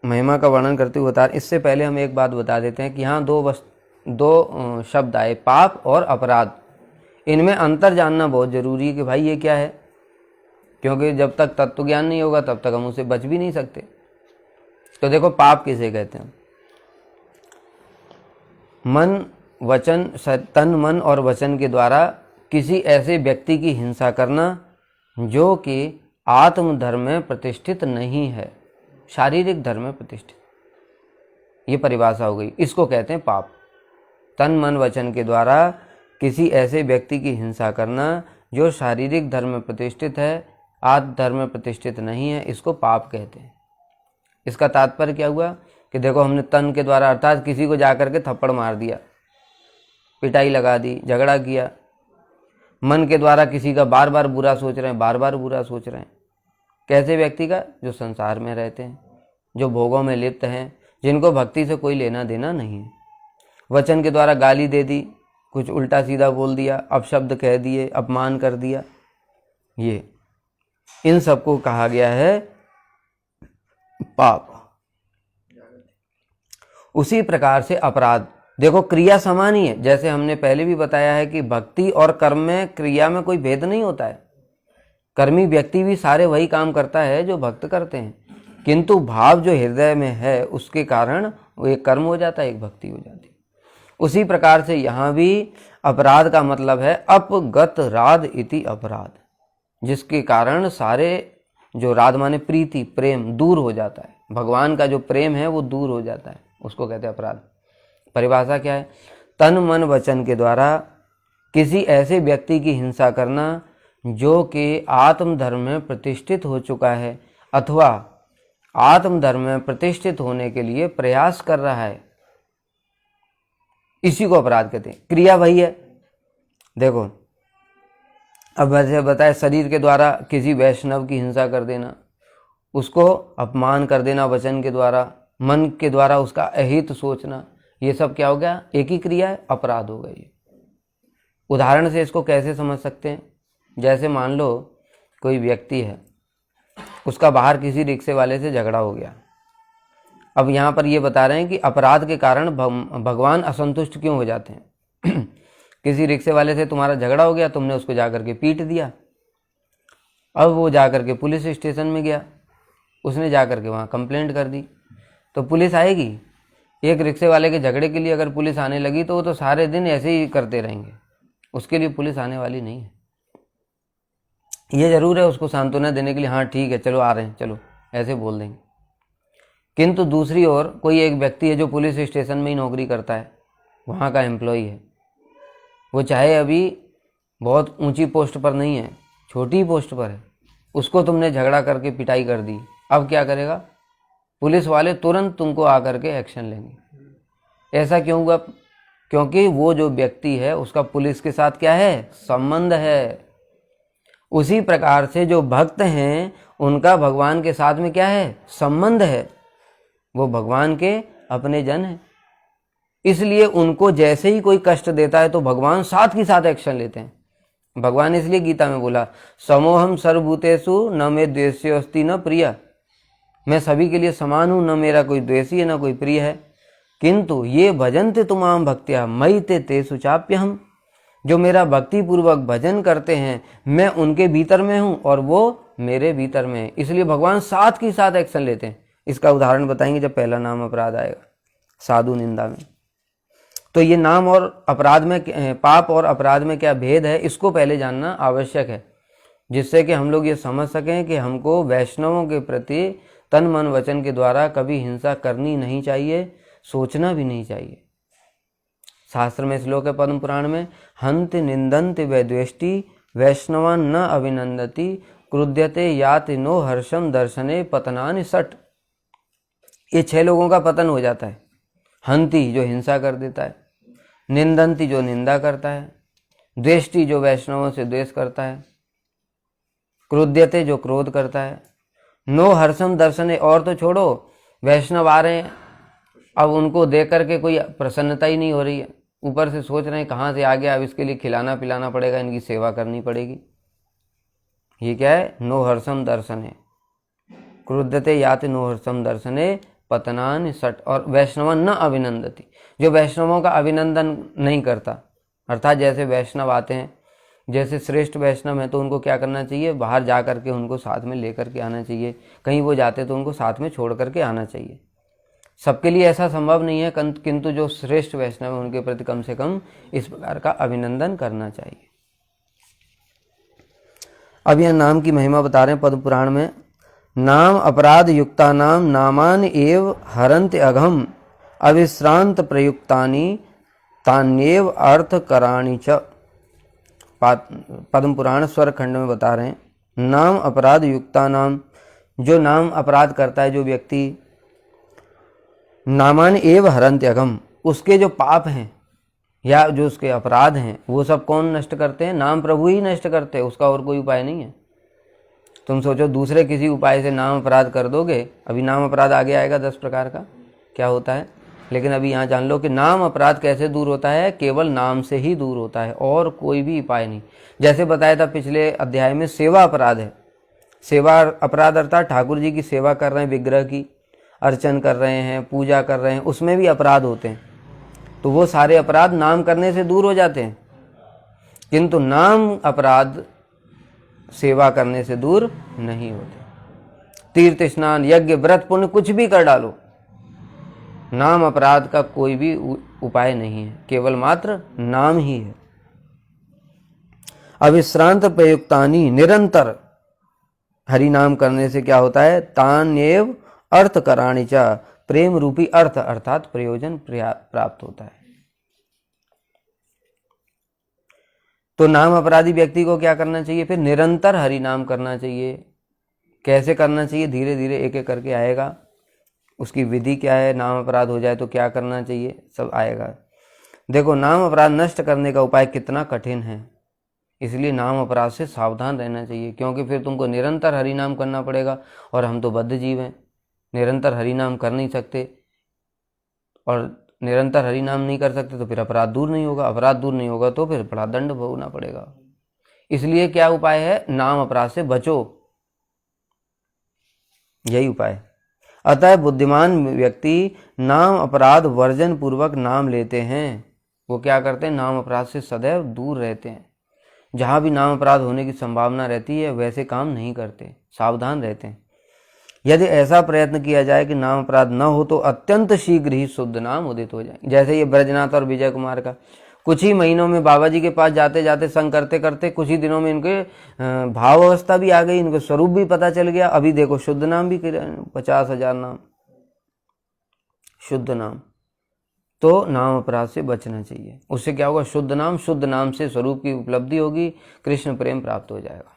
महिमा का वर्णन करते हुए बता, इससे पहले हम एक बात बता देते हैं कि यहाँ दो शब्द आए, पाप और अपराध। इनमें अंतर जानना बहुत जरूरी है कि भाई ये क्या है, क्योंकि जब तक तत्व ज्ञान नहीं होगा तब तक हम उसे बच भी नहीं सकते। तो देखो, पाप किसे कहते हैं, मन वचन, तन मन और वचन के द्वारा किसी ऐसे व्यक्ति की हिंसा करना जो कि आत्म धर्म में प्रतिष्ठित नहीं है, शारीरिक धर्म में प्रतिष्ठित, ये परिभाषा हो गई, इसको कहते हैं पाप। तन मन वचन के द्वारा किसी ऐसे व्यक्ति की हिंसा करना जो शारीरिक धर्म में प्रतिष्ठित है, आत्म धर्म में प्रतिष्ठित नहीं है, इसको पाप कहते हैं। इसका तात्पर्य क्या हुआ कि देखो, हमने तन के द्वारा अर्थात किसी को जाकर के थप्पड़ मार दिया, पिटाई लगा दी, झगड़ा किया। मन के द्वारा किसी का बार बार बुरा सोच रहे हैं, बार बार बुरा सोच रहे हैं। कैसे व्यक्ति का, जो संसार में रहते हैं, जो भोगों में लिप्त हैं, जिनको भक्ति से कोई लेना देना नहीं है। वचन के द्वारा गाली दे दी, कुछ उल्टा सीधा बोल दिया, अपशब्द कह दिए, अपमान कर दिया, ये इन सबको कहा गया है पाप। उसी प्रकार से अपराध, देखो क्रिया समान ही है। जैसे हमने पहले भी बताया है कि भक्ति और कर्म में, क्रिया में कोई भेद नहीं होता है। कर्मी व्यक्ति भी सारे वही काम करता है जो भक्त करते हैं, किंतु भाव जो हृदय में है उसके कारण वो एक कर्म हो जाता है, एक भक्ति हो जाती है। उसी प्रकार से यहाँ भी अपराध का मतलब है अपगत राध इति अपराध, जिसके कारण सारे, जो राध माने प्रीति, प्रेम, दूर हो जाता है। भगवान का जो प्रेम है वो दूर हो जाता है, उसको कहते हैं अपराध। परिभाषा क्या है, तन मन वचन के द्वारा किसी ऐसे व्यक्ति की हिंसा करना जो कि आत्म धर्म में प्रतिष्ठित हो चुका है अथवा आत्म धर्म में प्रतिष्ठित होने के लिए प्रयास कर रहा है, इसी को अपराध कहते हैं। क्रिया वही है। देखो अब वैसे बताए, शरीर के द्वारा किसी वैष्णव की हिंसा कर देना, उसको अपमान कर देना वचन के द्वारा, मन के द्वारा उसका अहित सोचना, ये सब क्या हो गया? एक ही क्रिया है, अपराध हो गई। उदाहरण से इसको कैसे समझ सकते हैं? जैसे मान लो कोई व्यक्ति है, उसका बाहर किसी रिक्शे वाले से झगड़ा हो गया। अब यहाँ पर ये बता रहे हैं कि अपराध के कारण भगवान असंतुष्ट क्यों हो जाते हैं। किसी रिक्शे वाले से तुम्हारा झगड़ा हो गया, तुमने उसको जाकर के पीट दिया। अब वो जाकर के पुलिस स्टेशन में गया, उसने जाकर के वहाँ कंप्लेंट कर दी, तो पुलिस आएगी? एक रिक्शे वाले के झगड़े के लिए अगर पुलिस आने लगी तो वो तो सारे दिन ऐसे ही करते रहेंगे, उसके लिए पुलिस आने वाली नहीं है। ये जरूर है उसको सांत्वना देने के लिए, हाँ ठीक है चलो आ रहे हैं, चलो ऐसे बोल देंगे। किंतु दूसरी ओर कोई एक व्यक्ति है जो पुलिस स्टेशन में ही नौकरी करता है, वहाँ का एम्प्लॉय है, वो चाहे अभी बहुत ऊंची पोस्ट पर नहीं है, छोटी पोस्ट पर है, उसको तुमने झगड़ा करके पिटाई कर दी, अब क्या करेगा? पुलिस वाले तुरंत तुमको आकर के एक्शन लेंगे। ऐसा क्यों हुआ? क्योंकि वो जो व्यक्ति है उसका पुलिस के साथ क्या है? संबंध है। उसी प्रकार से जो भक्त हैं उनका भगवान के साथ में क्या है? संबंध है। वो भगवान के अपने जन हैं, इसलिए उनको जैसे ही कोई कष्ट देता है तो भगवान साथ ही साथ एक्शन लेते हैं। भगवान इसलिए गीता में बोला, समोहम सर्वभूतेषु न मे द्वेष्योऽस्ति न प्रिय, मैं सभी के लिए समान हूँ, न मेरा कोई द्वेषी है न कोई प्रिय है। किंतु ये भजन्ते तुमाम भक्त्या मयि ते तेषु चाप्यहम्, जो मेरा भक्ति पूर्वक भजन करते हैं मैं उनके भीतर में हूँ और वो मेरे भीतर में है। इसलिए भगवान साथ ही साथ एक्शन लेते हैं। इसका उदाहरण बताएंगे जब पहला नाम अपराध आएगा साधु निंदा में। तो ये नाम और अपराध में, पाप और अपराध में क्या भेद है, इसको पहले जानना आवश्यक है, जिससे कि हम लोग ये समझ सकें कि हमको वैष्णवों के प्रति तन मन वचन के द्वारा कभी हिंसा करनी नहीं चाहिए, सोचना भी नहीं चाहिए। शास्त्र में श्लोक है पद्म पुराण में, हंति निंदन्ति वैद्वेष्टि वैष्णवान न अभिनंदति क्रुध्यते याति नो हर्षम दर्शने पतनानि सट। ये 6 लोगों का पतन हो जाता है। हंति जो हिंसा कर देता है, निंदन्ति जो निंदा करता है, द्वेष्टि जो वैष्णवों से द्वेष करता है, क्रुध्यते जो क्रोध करता है, नो हर्षम दर्शने, और तो छोड़ो वैष्णव आ रहे हैं, अब उनको देख करके कोई प्रसन्नता ही नहीं हो रही है, ऊपर से सोच रहे हैं कहाँ से आ गया, अब इसके लिए खिलाना पिलाना पड़ेगा, इनकी सेवा करनी पड़ेगी। ये क्या है? नो हर्षम दर्शने, क्रुद्धते याति नो हर्षम दर्शने पतनानि सट। और वैष्णवन न अभिनंदति, जो वैष्णवों का अभिनंदन नहीं करता, अर्थात जैसे वैष्णव आते हैं, जैसे श्रेष्ठ वैष्णव हैं तो उनको क्या करना चाहिए? बाहर जा करके उनको साथ में लेकर के आना चाहिए, कहीं वो जाते तो उनको साथ में छोड़ करके आना चाहिए। सबके लिए ऐसा संभव नहीं है, किंतु जो श्रेष्ठ वैष्णव है उनके प्रति कम से कम इस प्रकार का अभिनंदन करना चाहिए। अब यह नाम की महिमा बता रहे हैं पद्म पुराण में, नाम अपराध युक्ता नाम नामान एव हरन्ति अघम अविश्रांत प्रयुक्तानि तान्येव अर्थ कराणि च। पद्म पुराण स्वर खंड में बता रहे हैं, नाम अपराध युक्ता नाम, जो नाम अपराध करता है जो व्यक्ति, नामान एव हरन्ति अघम, उसके जो पाप हैं या जो उसके अपराध हैं वो सब कौन नष्ट करते हैं? नाम प्रभु ही नष्ट करते हैं, उसका और कोई उपाय नहीं है। तुम सोचो दूसरे किसी उपाय से नाम अपराध कर दोगे, अभी नाम अपराध आगे आएगा 10 प्रकार का क्या होता है, लेकिन अभी यहाँ जान लो कि नाम अपराध कैसे दूर होता है, केवल नाम से ही दूर होता है और कोई भी उपाय नहीं। जैसे बताया था पिछले अध्याय में, सेवा अपराध है। सेवा अपराध अर्थात ठाकुर जी की सेवा कर रहे हैं, विग्रह की अर्चन कर रहे हैं, पूजा कर रहे हैं, उसमें भी अपराध होते हैं, तो वो सारे अपराध नाम करने से दूर हो जाते हैं। किंतु नाम अपराध सेवा करने से दूर नहीं होते। तीर्थ स्नान यज्ञ व्रत पुण्य कुछ भी कर डालो, नाम अपराध का कोई भी उपाय नहीं है, केवल मात्र नाम ही है। अविश्रांत प्रयुक्तानि, निरंतर हरि नाम करने से क्या होता है? तान्येव अर्थ कराणि च, प्रेम रूपी अर्थ अर्थात प्रयोजन प्राप्त होता है। तो नाम अपराधी व्यक्ति को क्या करना चाहिए? फिर निरंतर हरि नाम करना चाहिए। कैसे करना चाहिए? धीरे धीरे एक एक करके आएगा। उसकी विधि क्या है, नाम अपराध हो जाए तो क्या करना चाहिए, सब आएगा। देखो नाम अपराध नष्ट करने का उपाय कितना कठिन है, इसलिए नाम अपराध से सावधान रहना चाहिए, क्योंकि फिर तुमको निरंतर हरि नाम करना पड़ेगा। और हम तो बद्ध जीव हैं, निरंतर हरि नाम कर नहीं सकते, और निरंतर हरि नाम नहीं कर सकते तो फिर अपराध दूर नहीं होगा, अपराध दूर नहीं होगा तो फिर बड़ा दंड भोगना पड़ेगा। इसलिए क्या उपाय है, नाम अपराध से बचो, यही उपाय। अतः बुद्धिमान व्यक्ति नाम अपराध वर्जन पूर्वक नाम लेते हैं। वो क्या करते हैं, नाम अपराध से सदैव दूर रहते हैं। जहाँ भी नाम अपराध होने की संभावना रहती है वैसे काम नहीं करते, सावधान रहते हैं। यदि ऐसा प्रयत्न किया जाए कि नाम अपराध न हो तो अत्यंत शीघ्र ही शुद्ध नाम उदित हो जाए। जैसे ये ब्रजनाथ और विजय कुमार का, कुछ ही महीनों में बाबा जी के पास जाते जाते संग करते करते कुछ ही दिनों में इनके भाव अवस्था भी आ गई, इनको स्वरूप भी पता चल गया। अभी देखो शुद्ध नाम भी 50,000 नाम शुद्ध नाम। तो नाम अपराध से बचना चाहिए, उससे क्या होगा, शुद्ध नाम से स्वरूप की उपलब्धि होगी, कृष्ण प्रेम प्राप्त हो जाएगा।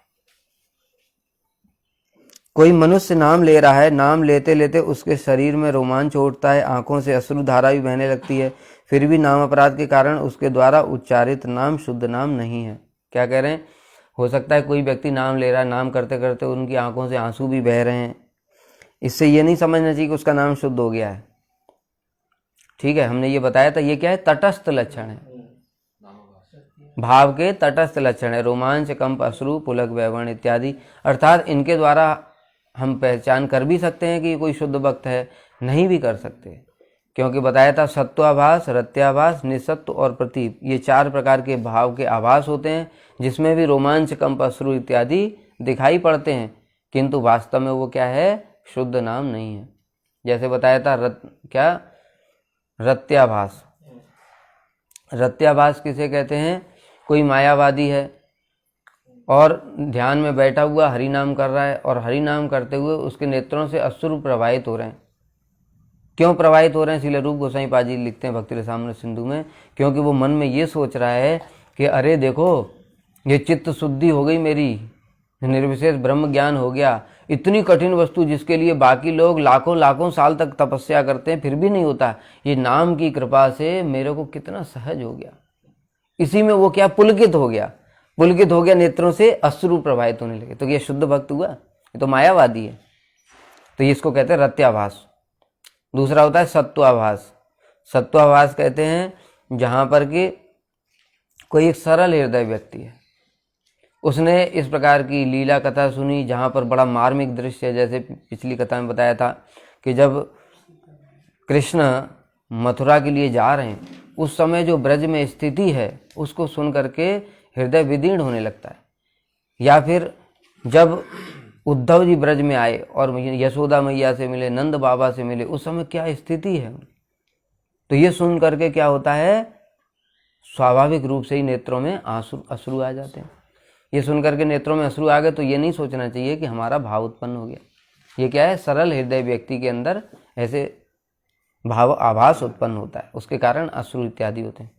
कोई मनुष्य नाम ले रहा है, नाम लेते लेते उसके शरीर में रोमांच उठता है, आंखों से अश्रु धारा भी बहने लगती है, फिर भी नाम अपराध के कारण उसके द्वारा उच्चारित नाम शुद्ध नाम नहीं है। क्या कह रहे हैं, हो सकता है कोई व्यक्ति नाम ले रहा है, नाम करते करते उनकी आंखों से आंसू भी बह रहे हैं, इससे ये नहीं समझना चाहिए कि उसका नाम शुद्ध हो गया है। ठीक है, हमने ये बताया था, ये क्या है, तटस्थ लक्षण है, भाव के तटस्थ लक्षण है, रोमांच, कंप, अश्रु, पुलक, वैवर्ण इत्यादि। अर्थात इनके द्वारा हम पहचान कर भी सकते हैं कि कोई शुद्ध भक्त है, नहीं भी कर सकते, क्योंकि बताया था सत्वाभास, रत्याभास, निसत्व और प्रतीप, ये 4 प्रकार के भाव के आभास होते हैं, जिसमें भी रोमांच, कंप, अश्रु इत्यादि दिखाई पड़ते हैं, किंतु वास्तव में वो क्या है, शुद्ध नाम नहीं है। जैसे बताया था रत्याभास। रत्याभास किसे कहते हैं, कोई मायावादी है और ध्यान में बैठा हुआ हरि नाम कर रहा है, और हरि नाम करते हुए उसके नेत्रों से अश्रु प्रवाहित हो रहे हैं। क्यों प्रवाहित हो रहे हैं, इसलिए रूप गोसाई पाजी लिखते हैं भक्ति रसामृत सिंधु में, क्योंकि वो मन में ये सोच रहा है कि अरे देखो ये चित्त शुद्धि हो गई मेरी, निर्विशेष ब्रह्म ज्ञान हो गया। इतनी कठिन वस्तु जिसके लिए बाकी लोग लाखों लाखों साल तक तपस्या करते हैं फिर भी नहीं होता, ये नाम की कृपा से मेरे को कितना सहज हो गया। इसी में वो क्या, पुलकित हो गया, नेत्रों से अश्रु प्रवाहित होने लगे। तो ये शुद्ध भक्त हुआ, ये तो मायावादी है। तो ये इसको कहते हैं रत्याभास। दूसरा होता है सत्वाभास। सत्वाभास कहते हैं जहां पर कि कोई एक सरल हृदय व्यक्ति है, उसने इस प्रकार की लीला कथा सुनी जहां पर बड़ा मार्मिक दृश्य है। जैसे पिछली कथा में बताया था कि जब कृष्ण मथुरा के लिए जा रहे हैं, उस समय जो ब्रज में स्थिति है उसको सुन करके हृदय विदीर्ण होने लगता है। या फिर जब उद्धव जी ब्रज में आए और यशोदा मैया से मिले, नंद बाबा से मिले, उस समय क्या स्थिति है, तो ये सुन करके क्या होता है, स्वाभाविक रूप से ही नेत्रों में अश्रु आ जाते हैं। ये सुन करके नेत्रों में अश्रु आ गए तो ये नहीं सोचना चाहिए कि हमारा भाव उत्पन्न हो गया। ये क्या है, सरल हृदय व्यक्ति के अंदर ऐसे भाव आभास उत्पन्न होता है, उसके कारण अश्रु इत्यादि होते हैं।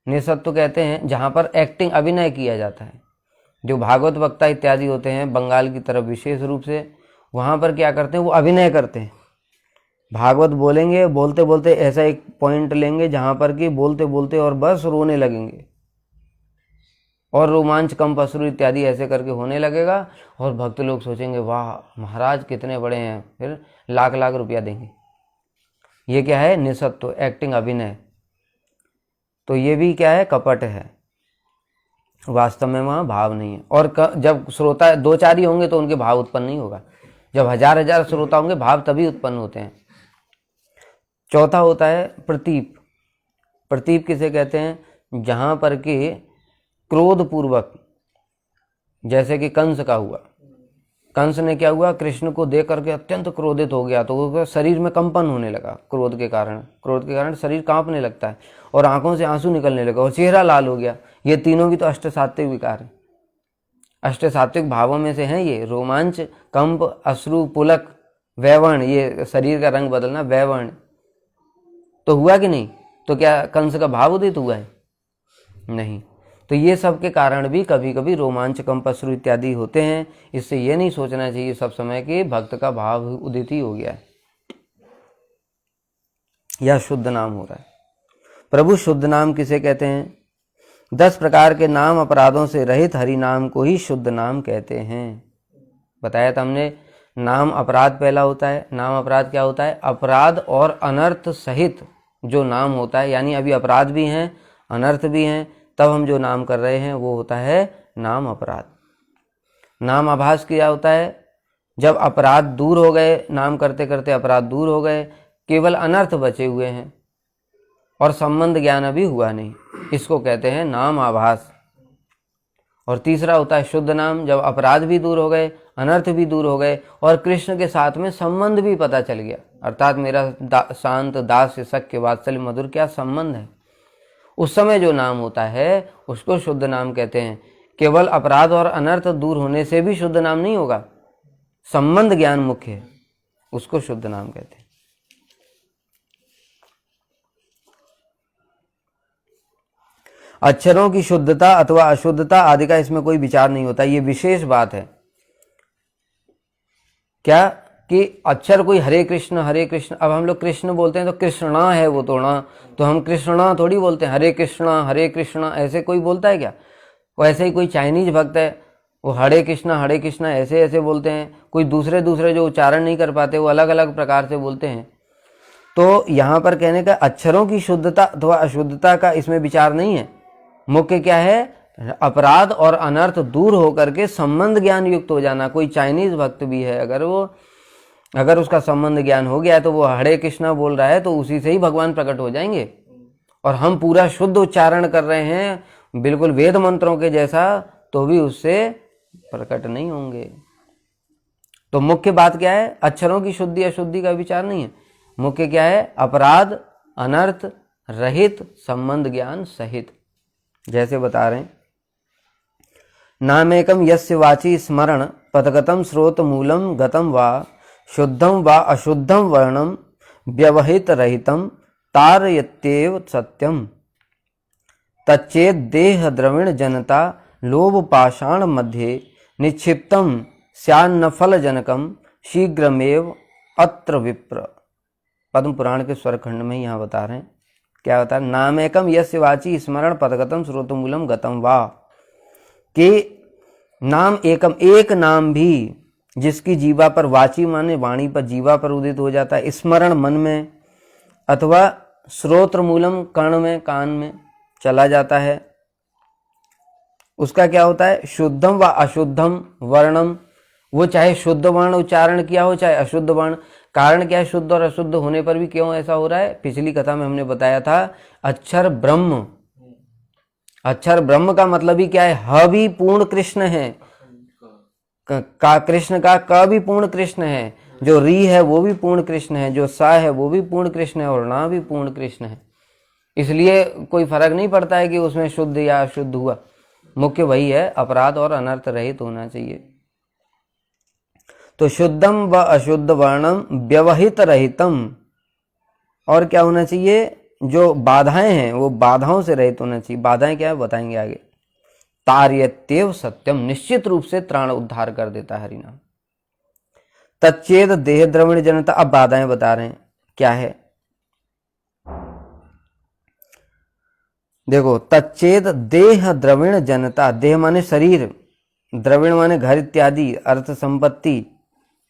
निसत्व कहते हैं जहाँ पर एक्टिंग, अभिनय किया जाता है। जो भागवत वक्ता इत्यादि होते हैं बंगाल की तरफ विशेष रूप से, वहाँ पर क्या करते हैं, वो अभिनय करते हैं। भागवत बोलेंगे, बोलते बोलते ऐसा एक पॉइंट लेंगे जहाँ पर कि बोलते बोलते और बस रोने लगेंगे, और रोमांच, कंप, अश्रु इत्यादि ऐसे करके होने लगेगा, और भक्त लोग सोचेंगे वाह महाराज कितने बड़े हैं, फिर लाख लाख रुपया देंगे। ये क्या है, निसत्व, एक्टिंग, अभिनय। तो ये भी क्या है, कपट है, वास्तव में वहाँ भाव नहीं है। और जब श्रोता 2-4 ही होंगे तो उनके भाव उत्पन्न नहीं होगा, जब 1000-1000 श्रोता होंगे भाव तभी उत्पन्न होते हैं। चौथा होता है प्रतीप। प्रतीप किसे कहते हैं, जहाँ पर कि क्रोध पूर्वक, जैसे कि कंस का हुआ, कंस ने क्या हुआ, कृष्ण को देख करके अत्यंत क्रोधित हो गया, तो वो शरीर में कंपन होने लगा क्रोध के कारण शरीर कांपने लगता है, और आंखों से आंसू निकलने लगा, और चेहरा लाल हो गया। ये तीनों भी तो अष्ट सात्विक विकार हैं, अष्ट सात्विक भावों में से हैं ये, रोमांच, कंप, अश्रु, पुलक, वैवर्ण, ये शरीर का रंग बदलना, वैवर्ण। तो हुआ कि नहीं, तो क्या कंस का भाव उदित हुआ है, नहीं। तो ये सब के कारण भी कभी कभी रोमांच, कंप, अश्रु इत्यादि होते हैं। इससे ये नहीं सोचना चाहिए सब समय कि भक्त का भाव उदित ही हो गया है या शुद्ध नाम हो रहा है। प्रभु शुद्ध नाम किसे कहते हैं? 10 प्रकार के नाम अपराधों से रहित हरि नाम को ही शुद्ध नाम कहते हैं। बताया था हमने, नाम अपराध पहला होता है। नाम अपराध क्या होता है? अपराध और अनर्थ सहित जो नाम होता है, यानी अभी अपराध भी हैं अनर्थ भी हैं, तब हम जो नाम कर रहे हैं वो होता है नाम अपराध। नाम आभास क्या होता है? जब अपराध दूर हो गए, नाम करते करते अपराध दूर हो गए, केवल अनर्थ बचे हुए हैं और संबंध ज्ञान अभी हुआ नहीं, इसको कहते हैं नाम आभास। और तीसरा होता है शुद्ध नाम, जब अपराध भी दूर हो गए, अनर्थ भी दूर हो गए और कृष्ण के साथ में संबंध भी पता चल गया, अर्थात मेरा शांत दास सख्य वात्सल्य मधुर क्या संबंध है, उस समय जो नाम होता है उसको शुद्ध नाम कहते हैं। केवल अपराध और अनर्थ दूर होने से भी शुद्ध नाम नहीं होगा, संबंध ज्ञान मुख्य है, उसको शुद्ध नाम कहते हैं। अक्षरों की शुद्धता अथवा अशुद्धता आदि का इसमें कोई विचार नहीं होता, ये विशेष बात है। क्या कि अक्षर कोई हरे कृष्ण, अब हम लोग कृष्ण बोलते हैं तो कृष्णा है वो तोड़ा, तो हम कृष्णा थोड़ी बोलते हैं, हरे कृष्णा ऐसे कोई बोलता है क्या? वैसे ही कोई चाइनीज भक्त है वो हरे कृष्णा ऐसे ऐसे बोलते हैं, कोई दूसरे जो उच्चारण नहीं कर पाते वो अलग अलग प्रकार से बोलते हैं। तो यहाँ पर कहने का अक्षरों की शुद्धता अथवा अशुद्धता का इसमें विचार नहीं है, मुख्य क्या है? अपराध और अनर्थ दूर होकर के संबंध ज्ञान युक्त हो जाना। कोई चाइनीज भक्त भी है, अगर उसका संबंध ज्ञान हो गया है तो वो हरे कृष्णा बोल रहा है तो उसी से ही भगवान प्रकट हो जाएंगे। और हम पूरा शुद्ध उच्चारण कर रहे हैं बिल्कुल वेद मंत्रों के जैसा, तो भी उससे प्रकट नहीं होंगे। तो मुख्य बात क्या है? अक्षरों की शुद्धि अशुद्धि का विचार नहीं है, मुख्य क्या है? अपराध अनर्थ रहित संबंध ज्ञान सहित। जैसे बता रहे हैं, नामेकम यस्य वाची स्मरण पदगतम स्रोत मूलम गतम वा शुद्धम वा अशुद्धम वर्णम व्यवहित रहितम तारयत्येव सत्यम तच्चेद देह द्रविण जनता लोभ पाषाण मध्ये निक्षिप्तम स्यान्न फल जनकम शीघ्रमेव अत्र विप्र। पद्म पुराण के स्वरखंड में यहाँ बता रहे हैं, क्या बता? नामेकम यस्य वाची स्मरण पदगतम स्रोतमूलम गतम वा, के नाम एकम, एक नाम भी जिसकी जीवा पर, वाची माने वाणी पर, जीवा पर उदित हो जाता है, स्मरण मन में, अथवा श्रोत्र मूलम कर्ण में, कान में चला जाता है, उसका क्या होता है? शुद्धम व अशुद्धम वर्णम, वो चाहे शुद्ध वर्ण उच्चारण किया हो चाहे अशुद्ध वर्ण। कारण क्या है? शुद्ध और अशुद्ध होने पर भी क्यों ऐसा हो रहा है? पिछली कथा में हमने बताया था, अक्षर ब्रह्म, अक्षर ब्रह्म का मतलब ही क्या है? ह भी पूर्ण कृष्ण है, का कृष्ण का, क भी पूर्ण कृष्ण है, जो री है वो भी पूर्ण कृष्ण है, जो सा है वो भी पूर्ण कृष्ण है और ना भी पूर्ण कृष्ण है। इसलिए कोई फर्क नहीं पड़ता है कि उसमें शुद्ध या अशुद्ध हुआ, मुख्य वही है, अपराध और अनर्थ रहित होना चाहिए। तो शुद्धम व अशुद्ध वर्णम व्यवहित रहितम, और क्या होना चाहिए? जो बाधाएं हैं वो बाधाओं से रहित होना चाहिए। बाधाएं क्या है बताएंगे आगे। तार्यत्येव सत्यम, निश्चित रूप से त्राण उद्धार कर देता है हरिनाम। तच्चेद देह द्रविण जनता, अब बाधाएं बता रहे हैं क्या है। देखो, तच्चेद देह द्रविण जनता, देह माने शरीर, द्रविण माने घर इत्यादि, अर्थ संपत्ति,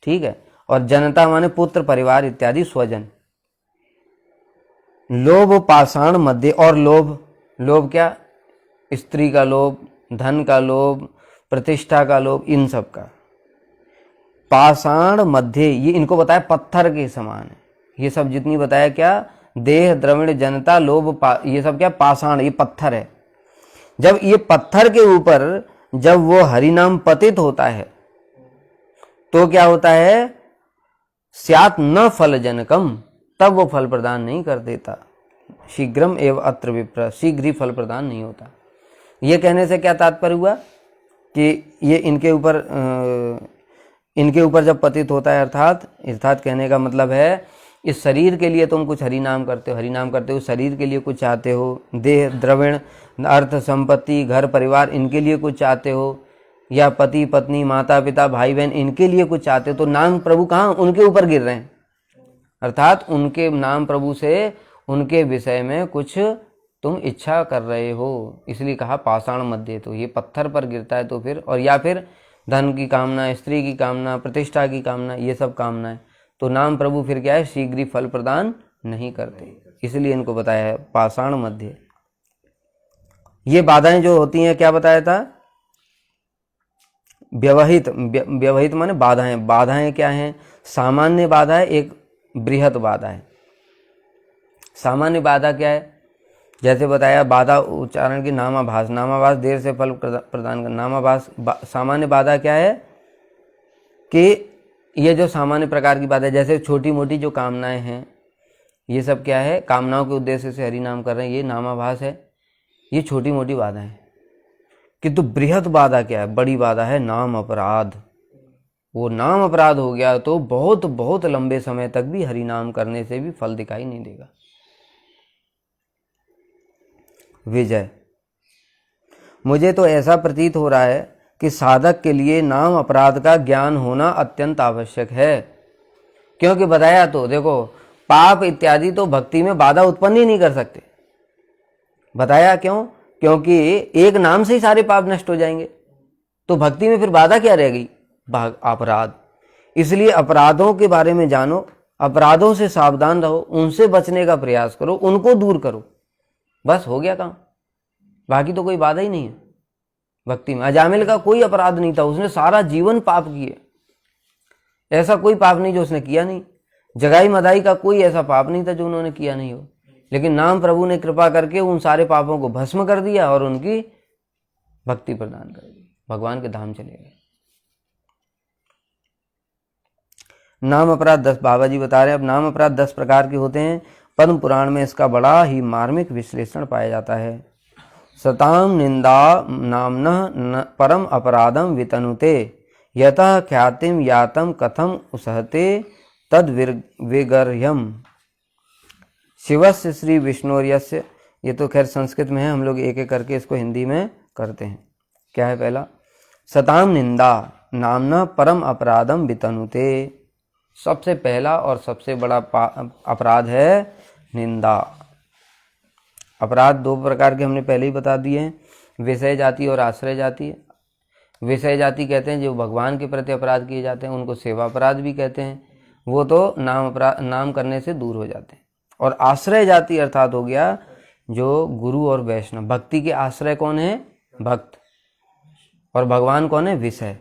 ठीक है, और जनता माने पुत्र परिवार इत्यादि स्वजन। लोभ पाषाण मध्य, और लोभ, लोभ क्या? स्त्री का लोभ, धन का लोभ, प्रतिष्ठा का लोभ, इन सब का। पाषाण मध्य, ये इनको बताया पत्थर के समान है, ये सब जितनी बताया क्या? देह द्रविण जनता लोभ, ये सब क्या? पाषाण, ये पत्थर है। जब ये पत्थर के ऊपर जब वो हरिनाम पतित होता है तो क्या होता है? स्यात् न फल जनकम, तब वो फल प्रदान नहीं कर देता। शीघ्रम एव अत्र विप्र, शीघ्र ही फल प्रदान नहीं होता। ये कहने से क्या तात्पर्य हुआ कि ये इनके ऊपर जब पतित होता है, अर्थात कहने का मतलब है, इस शरीर के लिए तुम कुछ हरिनाम करते हो, शरीर के लिए कुछ चाहते हो, देह द्रविण अर्थ संपत्ति घर परिवार इनके लिए कुछ चाहते हो, या पति पत्नी माता पिता भाई बहन इनके लिए कुछ चाहते हो, तो नाम प्रभु कहाँ? उनके ऊपर गिर रहे हैं, अर्थात उनके नाम प्रभु से उनके विषय में कुछ तुम इच्छा कर रहे हो, इसलिए कहा पाषाण मध्य। तो ये पत्थर पर गिरता है तो फिर, और या फिर धन की कामना, स्त्री की कामना, प्रतिष्ठा की कामना, ये सब कामना है, तो नाम प्रभु फिर क्या है, शीघ्र फल प्रदान नहीं करते, इसलिए इनको बताया है पाषाण मध्य। ये बाधाएं जो होती हैं, क्या बताया था, व्यवहित। व्यवहित माने बाधाएं। बाधाएं क्या हैं, सामान्य बाधा है, एक बृहत बाधा है। सामान्य बाधा क्या है, जैसे बताया बाधा उच्चारण की नामाभास, नामाभास देर से फल प्रदान कर, नामाभास। सामान्य बाधा क्या है कि ये जो सामान्य प्रकार की बाधा है, जैसे छोटी मोटी जो कामनाएं हैं, ये सब क्या है, कामनाओं के उद्देश्य से हरि नाम कर रहे हैं, ये नामाभास है, ये छोटी मोटी बाधा है। किंतु बृहत बाधा क्या है, बड़ी बाधा है नाम अपराध। वो नाम अपराध हो गया तो बहुत बहुत लंबे समय तक भी हरि नाम करने से भी फल दिखाई नहीं देगा। विजय, मुझे तो ऐसा प्रतीत हो रहा है कि साधक के लिए नाम अपराध का ज्ञान होना अत्यंत आवश्यक है, क्योंकि बताया तो देखो, पाप इत्यादि तो भक्ति में बाधा उत्पन्न ही नहीं कर सकते। बताया क्यों, क्योंकि एक नाम से ही सारे पाप नष्ट हो जाएंगे, तो भक्ति में फिर बाधा क्या रह गई, अपराध। इसलिए अपराधों के बारे में जानो, अपराधों से सावधान रहो, उनसे बचने का प्रयास करो, उनको दूर करो, बस हो गया काम। बाकी तो कोई बाधा ही नहीं है भक्ति में। अजामिल का कोई अपराध नहीं था, उसने सारा जीवन पाप किए, ऐसा कोई पाप नहीं जो उसने किया नहीं। जगाई मदाई का कोई ऐसा पाप नहीं था जो उन्होंने किया नहीं हो, लेकिन नाम प्रभु ने कृपा करके उन सारे पापों को भस्म कर दिया और उनकी भक्ति प्रदान कर दी, भगवान के धाम चले गए। नाम अपराध 10 बाबा जी बता रहे हैं। अब नाम अपराध 10 प्रकार के होते हैं। पद्म पुराण में इसका बड़ा ही मार्मिक विश्लेषण पाया जाता है। सताम निंदा नामनः परम अपराधम वितनुते यतः ख्यातिम यातम कथम उसहते तद विगर्ह्यम शिवस्य श्री विष्णुर्यस्य। ये तो खैर संस्कृत में है, हम लोग एक एक करके इसको हिंदी में करते हैं। क्या है पहला, सताम निंदा नामना परम अपराधम वितनुते। सबसे पहला और सबसे बड़ा अपराध है निंदा। अपराध 2 प्रकार के हमने पहले ही बता दिए हैं, विषय जाति और आश्रय जाति। विषय जाति कहते हैं जो भगवान के प्रति अपराध किए जाते हैं, उनको सेवा अपराध भी कहते हैं, वो तो नाम करने से दूर हो जाते हैं। और आश्रय जाति अर्थात हो गया जो गुरु और वैष्णव। भक्ति के आश्रय कौन है, भक्त, और भगवान कौन है, विषय।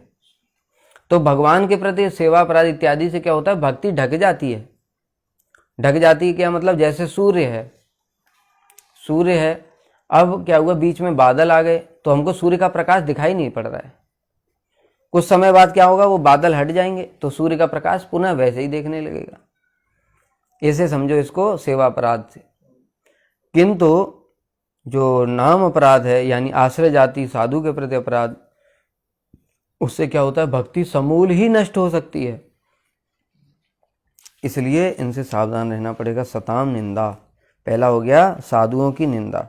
तो भगवान के प्रति सेवा अपराध इत्यादि से क्या होता है, भक्ति ढक जाती है। ढक जाती है क्या मतलब, जैसे सूर्य है, सूर्य है, अब क्या हुआ, बीच में बादल आ गए तो हमको सूर्य का प्रकाश दिखाई नहीं पड़ रहा है। कुछ समय बाद क्या होगा, वो बादल हट जाएंगे तो सूर्य का प्रकाश पुनः वैसे ही देखने लगेगा। ऐसे समझो इसको सेवा अपराध से। किंतु जो नाम अपराध है, यानी आश्रय जाति साधु के प्रति अपराध, उससे क्या होता है, भक्ति समूल ही नष्ट हो सकती है। इसलिए इनसे सावधान रहना पड़ेगा। सताम निंदा पहला हो गया, साधुओं की निंदा।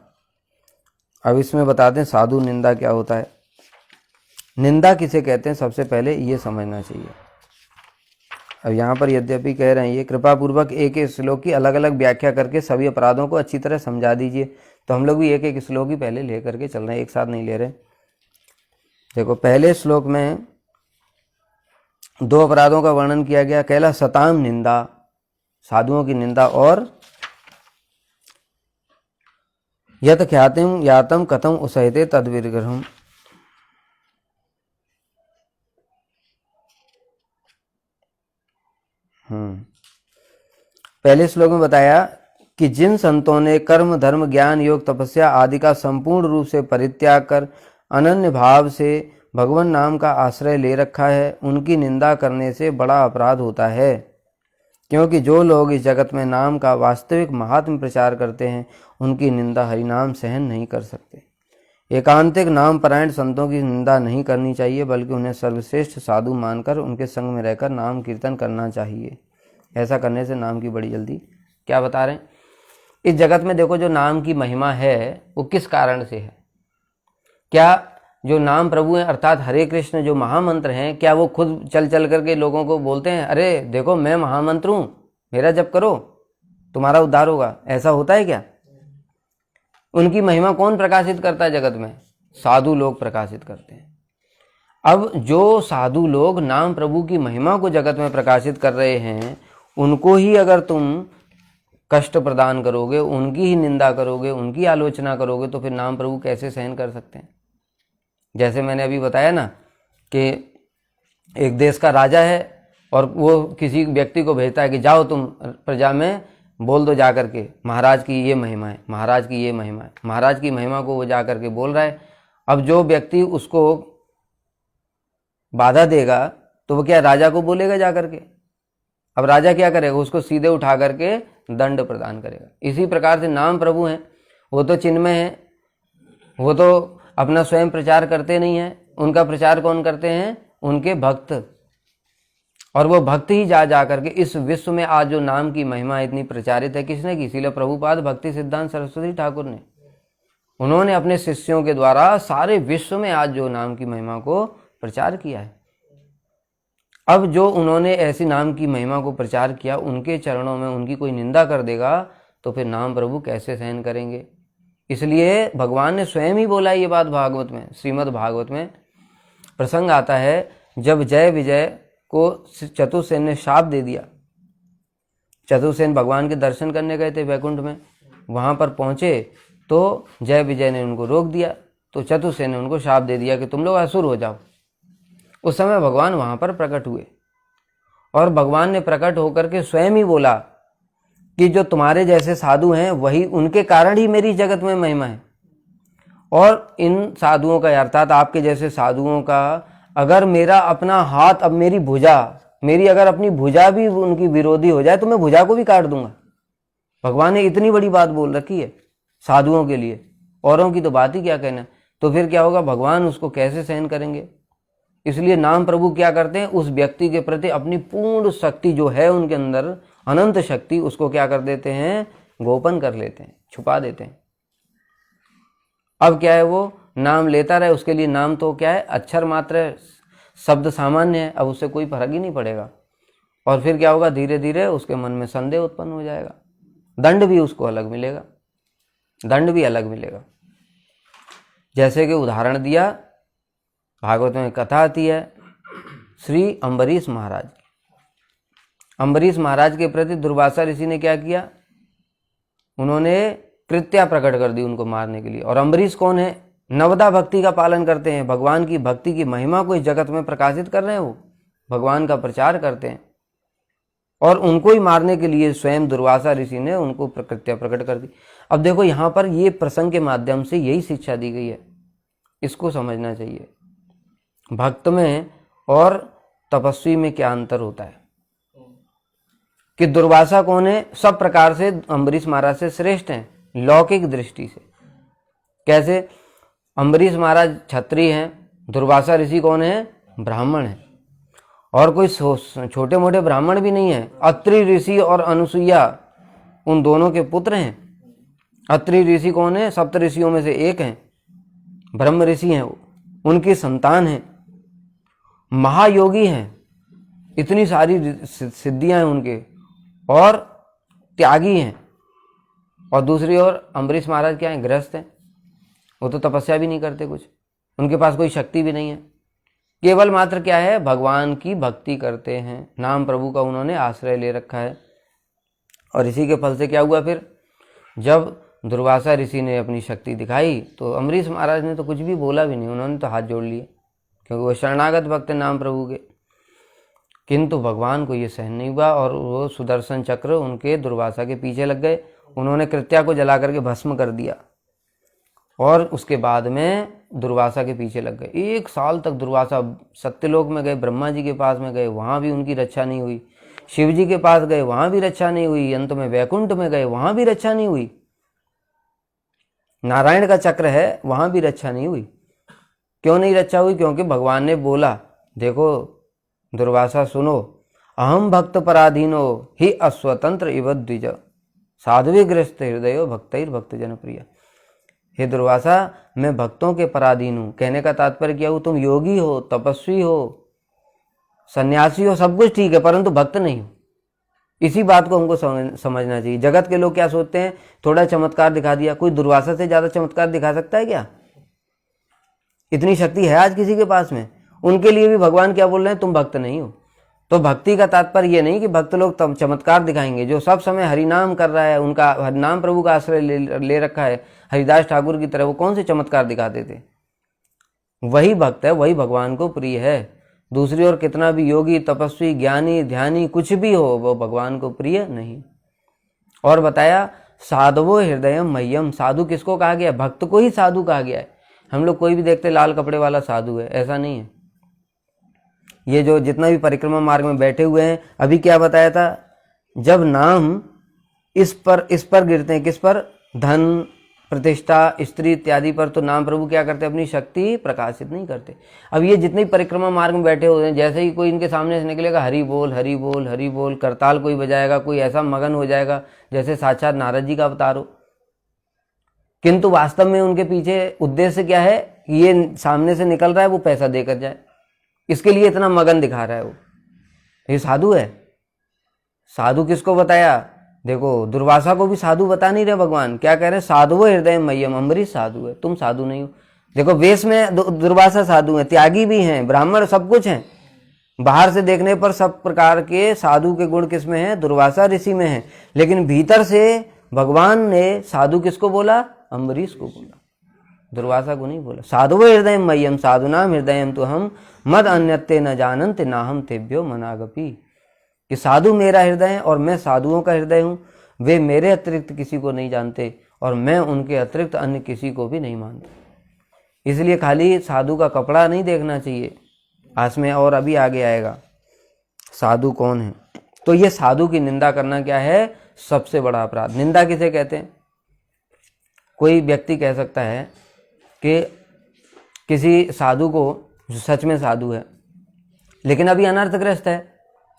अब इसमें बताते हैं साधु निंदा क्या होता है। निंदा किसे कहते हैं, सबसे पहले ये समझना चाहिए। अब यहाँ पर यद्यपि कह रहे हैं ये कृपा पूर्वक एक एक श्लोक की अलग अलग व्याख्या करके सभी अपराधों को अच्छी तरह समझा दीजिए। तो हम लोग भी एक एक श्लोक ही पहले ले करके चल रहे हैं, एक साथ नहीं ले रहे। देखो पहले श्लोक में 2 अपराधों का वर्णन किया गया। कहला सताम निंदा, साधुओं की निंदा, और यत ख्यातिम यातम कथम उसहते तद्विग्रहम। पहले श्लोक में बताया कि जिन संतों ने कर्म धर्म ज्ञान योग तपस्या आदि का संपूर्ण रूप से परित्याग कर अनन्य भाव से भगवान नाम का आश्रय ले रखा है, उनकी निंदा करने से बड़ा अपराध होता है। क्योंकि जो लोग इस जगत में नाम का वास्तविक महात्म प्रचार करते हैं, उनकी निंदा हरिनाम सहन नहीं कर सकते। एकांतिक नाम परायण संतों की निंदा नहीं करनी चाहिए, बल्कि उन्हें सर्वश्रेष्ठ साधु मानकर उनके संग में रहकर नाम कीर्तन करना चाहिए। ऐसा करने से नाम की बड़ी जल्दी। क्या बता रहे हैं, इस जगत में देखो जो नाम की महिमा है वो किस कारण से है। क्या जो नाम प्रभु हैं अर्थात हरे कृष्ण जो महामंत्र हैं, क्या वो खुद चल चल करके लोगों को बोलते हैं अरे देखो मैं महामंत्र हूँ, मेरा जप करो तुम्हारा उद्धार होगा, ऐसा होता है क्या? उनकी महिमा कौन प्रकाशित करता है जगत में? साधु लोग प्रकाशित करते हैं। अब जो साधु लोग नाम प्रभु की महिमा को जगत में प्रकाशित कर रहे हैं, उनको ही अगर तुम कष्ट प्रदान करोगे, उनकी ही निंदा करोगे, उनकी आलोचना करोगे, तो फिर नाम प्रभु कैसे सहन कर सकते हैं? जैसे मैंने अभी बताया ना कि एक देश का राजा है और वो किसी व्यक्ति को भेजता है कि जाओ तुम प्रजा में बोल दो जा करके, महाराज की ये महिमा है, महाराज की ये महिमा है। महाराज की महिमा को वो जा करके बोल रहा है। अब जो व्यक्ति उसको बाधा देगा तो वो क्या राजा को बोलेगा जा करके? अब राजा क्या करेगा? उसको सीधे उठा करके दंड प्रदान करेगा। इसी प्रकार से नाम प्रभु हैं, वो तो चिन्मय हैं, वो तो अपना स्वयं प्रचार करते नहीं हैं। उनका प्रचार कौन करते हैं? उनके भक्त। और वो भक्त ही जा जा करके इस विश्व में आज जो नाम की महिमा इतनी प्रचारित है, किसने की? इसीलिए प्रभुपाद भक्ति सिद्धांत सरस्वती ठाकुर ने, उन्होंने अपने शिष्यों के द्वारा सारे विश्व में आज जो नाम की महिमा को प्रचार किया है। अब जो उन्होंने ऐसी नाम की महिमा को प्रचार किया, उनके चरणों में उनकी कोई निंदा कर देगा तो फिर नाम प्रभु कैसे सहन करेंगे? इसलिए भगवान ने स्वयं ही बोला ये बात भागवत में, श्रीमद् भागवत में प्रसंग आता है जब जय विजय को चतुर्सेन ने शाप दे दिया। चतुर्सेन भगवान के दर्शन करने गए थे वैकुंठ में, वहां पर पहुंचे तो जय विजय ने उनको रोक दिया, तो चतुर्सेन ने उनको शाप दे दिया कि तुम लोग असुर हो जाओ। उस समय भगवान वहां पर प्रकट हुए और भगवान ने प्रकट होकर के स्वयं ही बोला कि जो तुम्हारे जैसे साधु हैं वही, उनके कारण ही मेरी जगत में महिमा है। और इन साधुओं का अर्थात आपके जैसे साधुओं का अगर मेरा अपना हाथ, अब मेरी भुजा, मेरी अगर अपनी भुजा भी उनकी विरोधी हो जाए तो मैं भुजा को भी काट दूंगा। भगवान ने इतनी बड़ी बात बोल रखी है साधुओं के लिए, औरों की तो बात ही क्या कहना। तो फिर क्या होगा? भगवान उसको कैसे सहन करेंगे? इसलिए नाम प्रभु क्या करते हैं? उस व्यक्ति के प्रति अपनी पूर्ण शक्ति जो है उनके अंदर, अनंत शक्ति, उसको क्या कर देते हैं? गोपन कर लेते हैं, छुपा देते हैं। अब क्या है? वो नाम लेता रहे, उसके लिए नाम तो क्या है? अक्षर मात्र है, शब्द सामान्य है, अब उससे कोई फर्क ही नहीं पड़ेगा। और फिर क्या होगा? धीरे धीरे उसके मन में संदेह उत्पन्न हो जाएगा। दंड भी उसको अलग मिलेगा, दंड भी अलग मिलेगा। जैसे कि उदाहरण दिया, भागवत में कथा आती है श्री अम्बरीश महाराज। अम्बरीश महाराज के प्रति दुर्वासा ऋषि ने क्या किया? उन्होंने कृत्या प्रकट कर दी उनको मारने के लिए। और अम्बरीश कौन है? नवदा भक्ति का पालन करते हैं, भगवान की भक्ति की महिमा को इस जगत में प्रकाशित कर रहे हैं, वो भगवान का प्रचार करते हैं। और उनको ही मारने के लिए स्वयं दुर्वासा ऋषि ने उनको कृत्या प्रकट कर दी। अब देखो यहाँ पर ये प्रसंग के माध्यम से यही शिक्षा दी गई है, इसको समझना चाहिए। भक्त में और तपस्वी में क्या अंतर होता है कि दुर्वासा कौन है? सब प्रकार से अम्बरीश महाराज से श्रेष्ठ हैं लौकिक दृष्टि से। कैसे? अम्बरीश महाराज क्षत्रिय हैं, दुर्वासा ऋषि कौन है? ब्राह्मण है। और कोई छोटे मोटे ब्राह्मण भी नहीं है। अत्रि ऋषि और अनुसुईया उन दोनों के पुत्र हैं। अत्रि ऋषि कौन है? सप्त ऋषियों में से एक हैं, ब्रह्म ऋषि हैं, उनकी संतान है, महायोगी हैं, इतनी सारी सिद्धियां हैं उनके, और त्यागी हैं। और दूसरी ओर अम्बरीश महाराज क्या हैं? गृहस्थ हैं, वो तो तपस्या भी नहीं करते कुछ, उनके पास कोई शक्ति भी नहीं है, केवल मात्र क्या है? भगवान की भक्ति करते हैं, नाम प्रभु का उन्होंने आश्रय ले रखा है। और इसी के फल से क्या हुआ फिर? जब दुर्वासा ऋषि ने अपनी शक्ति दिखाई तो अम्बरीश महाराज ने तो कुछ भी बोला भी नहीं, उन्होंने तो हाथ जोड़ लिए, क्योंकि वो शरणागत भक्त नाम प्रभु के। किंतु भगवान को ये सहन नहीं हुआ और वो सुदर्शन चक्र उनके दुर्वासा के पीछे लग गए। उन्होंने कृत्या को जला करके भस्म कर दिया और उसके बाद में दुर्वासा के पीछे लग गए। 1 साल तक दुर्वासा सत्यलोक में गए, ब्रह्मा जी के पास में गए, वहां भी उनकी रक्षा नहीं हुई। शिव जी के पास गए, वहां भी रक्षा नहीं हुई। अंत में वैकुंठ में गए, वहां भी रक्षा नहीं हुई। नारायण का चक्र है, वहां भी रक्षा नहीं हुई। क्यों नहीं रक्षा हुई? क्योंकि भगवान ने बोला, देखो दुर्वासा सुनो, अहम भक्त पराधीनो ही अस्वतंत्र इव द्विज साध्वीग्रस्त हृदयो भक्तैर भक्त जन प्रिय। हे दुर्वासा, मैं भक्तों के पराधीन हूं। कहने का तात्पर्य क्या हो? तुम योगी हो, तपस्वी हो, सन्यासी हो, सब कुछ ठीक है, परंतु भक्त नहीं हो। इसी बात को हमको समझना चाहिए। जगत के लोग क्या सोचते हैं, थोड़ा चमत्कार दिखा दिया, कोई दुर्वासा से ज़्यादा चमत्कार दिखा सकता है क्या? इतनी शक्ति है आज किसी के पास में? उनके लिए भी भगवान क्या बोल रहे हैं, तुम भक्त नहीं हो। तो भक्ति का तात्पर्य ये नहीं कि भक्त लोग तब चमत्कार दिखाएंगे। जो सब समय हरिनाम कर रहा है, उनका हरिनाम प्रभु का आश्रय ले रखा है, हरिदास ठाकुर की तरह, वो कौन से चमत्कार दिखाते थे? वही भक्त है, वही भगवान को प्रिय है। दूसरी ओर कितना भी योगी, तपस्वी, ज्ञानी, ध्यानी कुछ भी हो, वो भगवान को प्रिय नहीं। और बताया साधवो हृदयम मह्यम, साधु किसको कहा गया? भक्त को ही साधु कहा गया है। हम लोग कोई भी देखते लाल कपड़े वाला साधु है, ऐसा नहीं है। ये जो जितना भी परिक्रमा मार्ग में बैठे हुए हैं, अभी क्या बताया था, जब नाम इस पर गिरते हैं, किस पर? धन, प्रतिष्ठा, स्त्री इत्यादि पर, तो नाम प्रभु क्या करते हैं, अपनी शक्ति प्रकाशित नहीं करते। अब ये जितने परिक्रमा मार्ग में बैठे हुए हैं, जैसे ही कोई इनके सामने से निकलेगा, हरि बोल हरि बोल हरि बोल, करताल कोई बजाएगा, कोई ऐसा मगन हो जाएगा जैसे साक्षात नारद जी का अवतार हो। किंतु वास्तव में उनके पीछे उद्देश्य क्या है? ये सामने से निकल रहा है, वो पैसा देकर जाए, इसके लिए इतना मगन दिखा रहा है वो। ये साधु है? साधु किसको बताया? देखो, दुर्वासा को भी साधु बता नहीं रहे भगवान। क्या कह रहे हैं? साधुओ हृदय मह्यम, अम्बरीश साधु है, तुम साधु नहीं हो। देखो, वेश में दुर्वासा साधु है, त्यागी भी हैं, ब्राह्मण, सब कुछ हैं। बाहर से देखने पर सब प्रकार के साधु के गुण किसमें हैं? दुर्वासा ऋषि में हैं। लेकिन भीतर से भगवान ने साधु किसको बोला? अम्बरीश को बोला, दुर्वासा को नहीं बोला। साधुओ हृदय मह्यम साधुनाम हृदयम तो हम मद अन्यत्ते न जानन्ते नाहम तेभ्यो मनागपि, कि साधु मेरा हृदय है और मैं साधुओं का हृदय हूँ। वे मेरे अतिरिक्त किसी को नहीं जानते और मैं उनके अतिरिक्त अन्य किसी को भी नहीं मानता। इसलिए खाली साधु का कपड़ा नहीं देखना चाहिए, आज में और अभी आगे आएगा साधु कौन है। तो ये साधु की निंदा करना क्या है? सबसे बड़ा अपराध। निंदा किसे कहते हैं? कोई व्यक्ति कह सकता है कि किसी साधु को, जो सच में साधु है लेकिन अभी अनर्थग्रस्त है,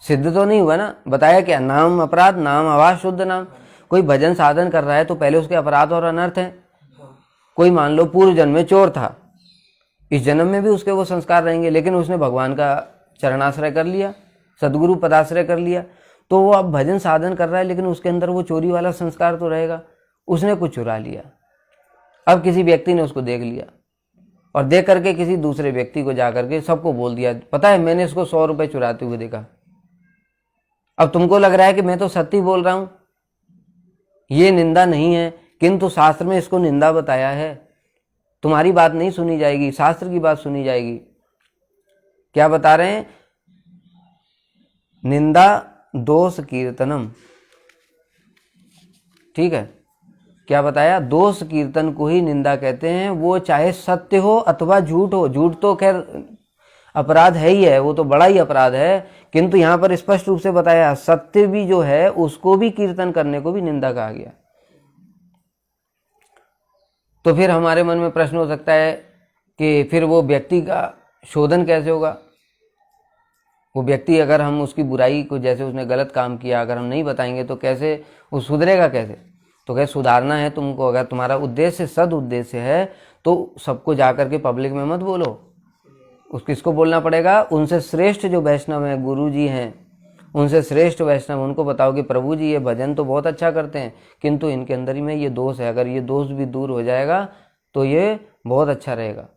सिद्ध तो नहीं हुआ ना। बताया क्या? नाम अपराध, नाम आवाज शुद्ध नाम। कोई भजन साधन कर रहा है तो पहले उसके अपराध और अनर्थ हैं। कोई मान लो पूर्व जन्म में चोर था, इस जन्म में भी उसके वो संस्कार रहेंगे, लेकिन उसने भगवान का चरणाश्रय कर लिया, सदगुरु पदाश्रय कर लिया, तो वो अब भजन साधन कर रहा है, लेकिन उसके अंदर वो चोरी वाला संस्कार तो रहेगा। उसने कुछ चुरा लिया, अब किसी व्यक्ति ने उसको देख लिया और देख करके किसी दूसरे व्यक्ति को जाकर के सबको बोल दिया, पता है मैंने इसको 100 रुपए चुराते हुए देखा। अब तुमको लग रहा है कि मैं तो सत्य बोल रहा हूं, ये निंदा नहीं है, किंतु शास्त्र में इसको निंदा बताया है। तुम्हारी बात नहीं सुनी जाएगी, शास्त्र की बात सुनी जाएगी। क्या बता रहे हैं? निंदा दोष कीर्तनम, ठीक है। क्या बताया? दोष कीर्तन को ही निंदा कहते हैं। वो चाहे सत्य हो अथवा झूठ हो, झूठ तो खैर अपराध है ही है, वो तो बड़ा ही अपराध है, किंतु यहाँ पर स्पष्ट रूप से बताया सत्य भी जो है उसको भी कीर्तन करने को भी निंदा कहा गया। तो फिर हमारे मन में प्रश्न हो सकता है कि फिर वो व्यक्ति का शोधन कैसे होगा? वो व्यक्ति, अगर हम उसकी बुराई को, जैसे उसने गलत काम किया, अगर हम नहीं बताएंगे तो कैसे वो सुधरेगा? कैसे? तो कैसे सुधारना है तुमको, अगर तुम्हारा उद्देश्य सद उद्देश्य है तो सबको जाकर के पब्लिक में मत बोलो। किसको बोलना पड़ेगा? उनसे श्रेष्ठ जो वैष्णव हैं, गुरु जी हैं, उनसे श्रेष्ठ वैष्णव, उनको बताओ कि प्रभु जी ये भजन तो बहुत अच्छा करते हैं, किंतु इनके अंदर ही में ये दोष है, अगर ये दोष भी दूर हो जाएगा तो ये बहुत अच्छा रहेगा।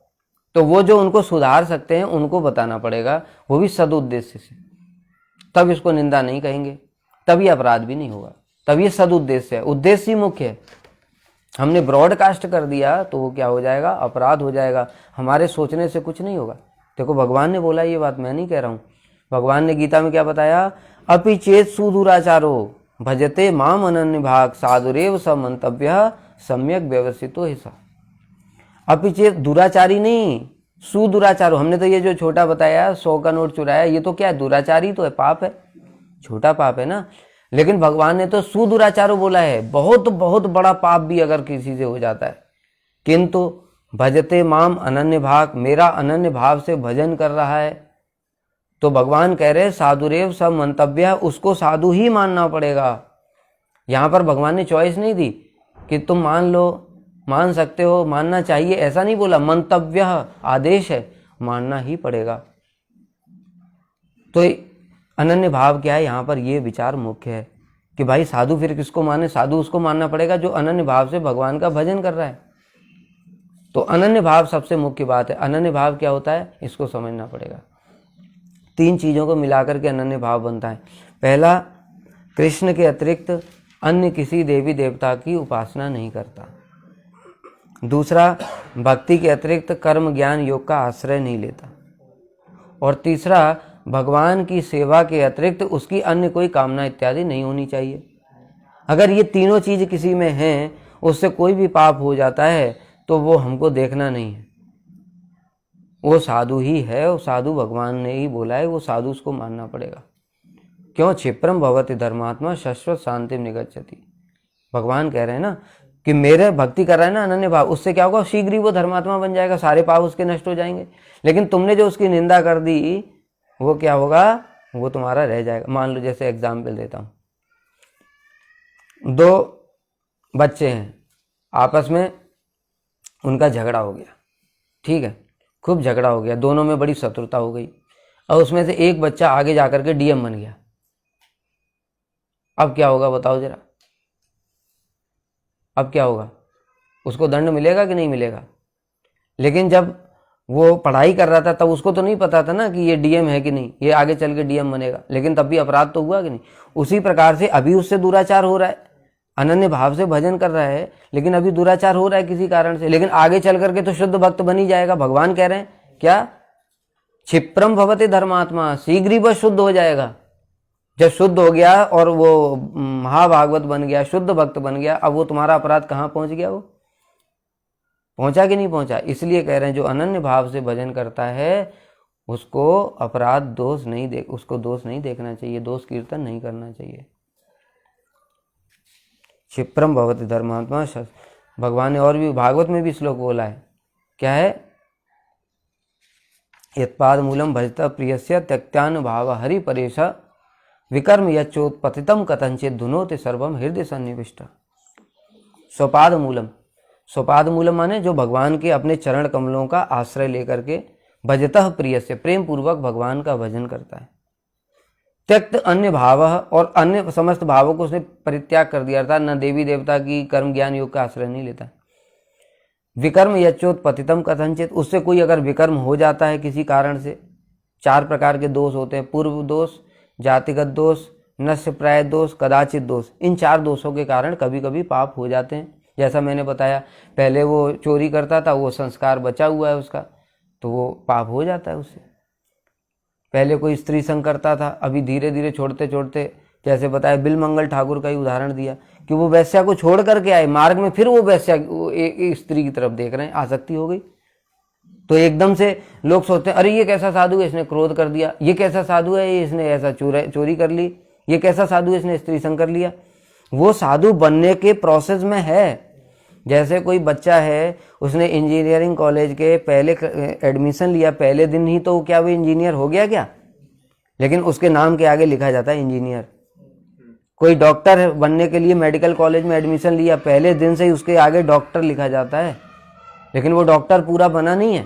तो वो जो उनको सुधार सकते हैं उनको बताना पड़ेगा, वो भी सदुद्देश्य से, तब इसको निंदा नहीं कहेंगे, तभी अपराध भी नहीं होगा, तब ये सदुद्देश्य है। उद्देश्य ही मुख्य है। हमने ब्रॉडकास्ट कर दिया तो वो क्या हो जाएगा? अपराध हो जाएगा। हमारे सोचने से कुछ नहीं होगा। देखो, भगवान ने बोला, ये बात मैं नहीं कह रहा हूँ। भगवान ने गीता में क्या बताया? अपि चेत सुदुराचारो भजते माम अनन्य भाग साधुरेव स मंतव्य सम्यक व्यवस्थितो हिसा। अपि चेत, दुराचारी नहीं, सुदुराचारो। हमने तो ये जो छोटा बताया 100 का नोट चुराया, ये तो क्या है? दुराचारी तो है, पाप है, छोटा पाप है ना। लेकिन भगवान ने तो सुदुराचारो बोला है, बहुत बहुत बड़ा पाप भी अगर किसी से हो जाता है। किंतु भजते माम अनन्य भाग, मेरा अनन्य भाव से भजन कर रहा है, तो भगवान कह रहे साधुरेव सब मंतव्य, उसको साधु ही मानना पड़ेगा। यहां पर भगवान ने चॉइस नहीं दी कि तुम मान लो, मान सकते हो, मानना चाहिए, ऐसा नहीं बोला। मंतव्य आदेश है, मानना ही पड़ेगा। तो अनन्य भाव क्या है? यहां पर ये विचार मुख्य है। कि भाई साधु फिर किसको माने? साधु उसको मानना पड़ेगा जो अनन्य भाव से भगवान का भजन कर रहा है। तो अनन्य भाव सबसे मुख्य बात है। अनन्य भाव क्या होता है इसको समझना पड़ेगा। 3 चीज़ों को मिलाकर के अनन्य भाव बनता है। पहला, कृष्ण के अतिरिक्त अन्य किसी देवी देवता की उपासना नहीं करता। दूसरा, भक्ति के अतिरिक्त कर्म ज्ञान योग का आश्रय नहीं लेता। और तीसरा, भगवान की सेवा के अतिरिक्त उसकी अन्य कोई कामना इत्यादि नहीं होनी चाहिए। अगर ये तीनों चीज़ किसी में हैं, उससे कोई भी पाप हो जाता है तो वो हमको देखना नहीं है। वो साधु ही है, वो साधु भगवान ने ही बोला है, वो साधु उसको मानना पड़ेगा। क्यों? क्षिप्रम भवति धर्मात्मा शाश्वत शांति निगच्छति। भगवान कह रहे हैं ना कि मेरे भक्ति कर रहा है ना अनन्य भाव, उससे क्या होगा? शीघ्र ही वो धर्मात्मा बन जाएगा, सारे पाप उसके नष्ट हो जाएंगे। लेकिन तुमने जो उसकी निंदा कर दी वो क्या होगा? वो तुम्हारा रह जाएगा। मान लो जैसे एग्जाम्पल देता हूँ, 2 बच्चे हैं, आपस में उनका झगड़ा हो गया, ठीक है, खूब झगड़ा हो गया, दोनों में बड़ी शत्रुता हो गई। और उसमें से एक बच्चा आगे जाकर के डीएम बन गया। अब क्या होगा बताओ जरा? अब क्या होगा? उसको दंड मिलेगा कि नहीं मिलेगा? लेकिन जब वो पढ़ाई कर रहा था तब उसको तो नहीं पता था ना कि ये डीएम है कि नहीं, ये आगे चल के डीएम बनेगा। लेकिन तब भी अपराध तो हुआ कि नहीं? उसी प्रकार से अभी उससे दुराचार हो रहा है, अनन्य भाव से भजन कर रहा है, लेकिन अभी दुराचार हो रहा है किसी कारण से, लेकिन आगे चल करके तो शुद्ध भक्त बन ही जाएगा। भगवान कह रहे हैं क्या? क्षिप्रम भवति धर्मात्मा, शीघ्र ही वह शुद्ध हो जाएगा। जब शुद्ध हो गया और वो महाभागवत बन गया, शुद्ध भक्त बन गया, अब वो तुम्हारा अपराध कहाँ पहुंच गया? वो पहुंचा कि नहीं पहुंचा? इसलिए कह रहे हैं जो अनन्य भाव से भजन करता है उसको अपराध दोष नहीं देख, उसको दोष नहीं देखना चाहिए, दोष कीर्तन नहीं करना चाहिए। क्षिप्रम भवति धर्मात्मा, भगवान ने और भी भागवत में भी श्लोक बोला है, क्या है? यत्पाद मूलम भजता प्रियस्य त्यक्त्यान भाव हरि परेश विकर्म यच्चोत्पतितम कथंचित धुनोति सर्वम हृदय सन्निविष्ट। स्वपाद मूलम, स्वपाद मूलम माने जो भगवान के अपने चरण कमलों का आश्रय लेकर के भजतः प्रियस्य, प्रेम पूर्वक भगवान का भजन करता है। त्यक्त अन्य भाव, और अन्य समस्त भावों को उसने परित्याग कर दिया, अर्थात न देवी देवता की कर्म ज्ञान योग का आश्रय नहीं लेता। विकर्म यच्चोत्पतितम कथंचित, उससे कोई अगर विकर्म हो जाता है किसी कारण से, 4 प्रकार के दोष होते हैं, पूर्व दोष, जातिगत दोष, नश्य प्राय दोष, कदाचित दोष। इन 4 दोषों के कारण कभी कभी पाप हो जाते हैं। जैसा मैंने बताया, पहले वो चोरी करता था, वो संस्कार बचा हुआ है उसका, तो वो पाप हो जाता है उससे। पहले कोई स्त्री संग करता था, अभी धीरे धीरे छोड़ते छोड़ते, जैसे बताया बिलमंगल ठाकुर का ही उदाहरण दिया कि वो वैश्या को छोड़ करके आए, मार्ग में फिर वो वैश्या एक स्त्री की तरफ देख रहे हैं, आसक्ति हो गई। तो एकदम से लोग सोचते हैं अरे ये कैसा साधु है, इसने क्रोध कर दिया, ये कैसा साधु है, इसने ऐसा चोरी कर ली, ये कैसा साधु है, इसने स्त्री संग कर लिया। वो साधु बनने के प्रोसेस में है। जैसे कोई बच्चा है, उसने इंजीनियरिंग कॉलेज के पहले एडमिशन लिया, पहले दिन ही तो क्या वो इंजीनियर हो गया क्या? लेकिन उसके नाम के आगे लिखा जाता है इंजीनियर। कोई डॉक्टर बनने के लिए मेडिकल कॉलेज में एडमिशन लिया, पहले दिन से ही उसके आगे डॉक्टर लिखा जाता है, लेकिन वो डॉक्टर पूरा बना नहीं है।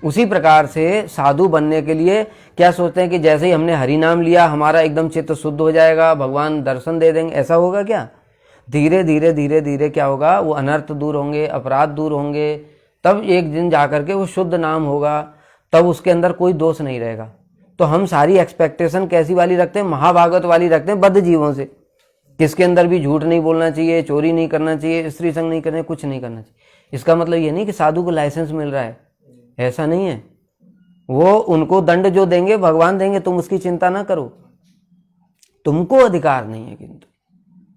उसी प्रकार से साधु बनने के लिए क्या सोचते हैं कि जैसे ही हमने हरि नाम लिया हमारा एकदम चित्त शुद्ध हो जाएगा, भगवान दर्शन दे देंगे, ऐसा होगा क्या? धीरे धीरे धीरे धीरे क्या होगा? वो अनर्थ दूर होंगे, अपराध दूर होंगे, तब एक दिन जाकर के वो शुद्ध नाम होगा, तब उसके अंदर कोई दोष नहीं रहेगा। तो हम सारी एक्सपेक्टेशन कैसी वाली रखते हैं? महाभागवत वाली रखते हैं, बद्ध जीवों से, किसके अंदर भी झूठ नहीं बोलना चाहिए, चोरी नहीं करना चाहिए, स्त्री संग नहीं करना, कुछ नहीं करना चाहिए। इसका मतलब ये नहीं कि साधु को लाइसेंस मिल रहा है, ऐसा नहीं है। वो उनको दंड जो देंगे भगवान देंगे, तुम उसकी चिंता ना करो, तुमको अधिकार नहीं है। किंतु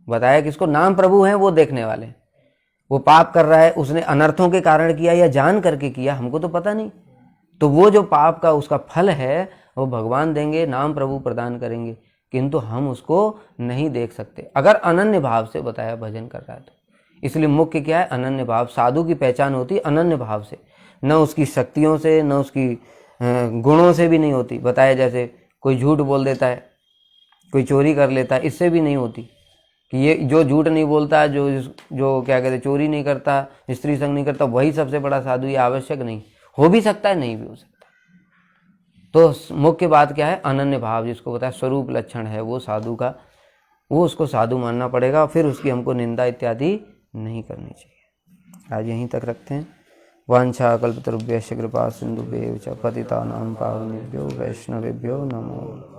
बताया किसको? नाम प्रभु हैं, वो देखने वाले। वो पाप कर रहा है, उसने अनर्थों के कारण किया या जान करके किया, हमको तो पता नहीं। तो वो जो पाप का उसका फल है वो भगवान देंगे, नाम प्रभु प्रदान करेंगे, किंतु हम उसको नहीं देख सकते अगर अनन्य भाव से बताया भजन कर रहा है तो। इसलिए मुख्य क्या है? अनन्य भाव। साधु की पहचान होती है अनन्य भाव से, न उसकी शक्तियों से, न उसकी गुणों से भी नहीं होती। बताया जैसे कोई झूठ बोल देता है, कोई चोरी कर लेता है, इससे भी नहीं होती कि ये जो झूठ नहीं बोलता, जो क्या कहते चोरी नहीं करता, स्त्री संग नहीं करता, वही सबसे बड़ा साधु। ये आवश्यक नहीं, हो भी सकता है, नहीं भी हो सकता। तो मुख्य बात क्या है? अनन्य भाव, जिसको बताया स्वरूप लक्षण है वो साधु का वो उसको साधु मानना पड़ेगा, फिर उसकी हमको निंदा इत्यादि नहीं करनी चाहिए। आज यहीं तक रखते हैं। वांछा कल्पतरुभ्यश्च कृपा सिंधुभ्यैव च पतितानां पावनेभ्यो वैष्णवेभ्यो नमो।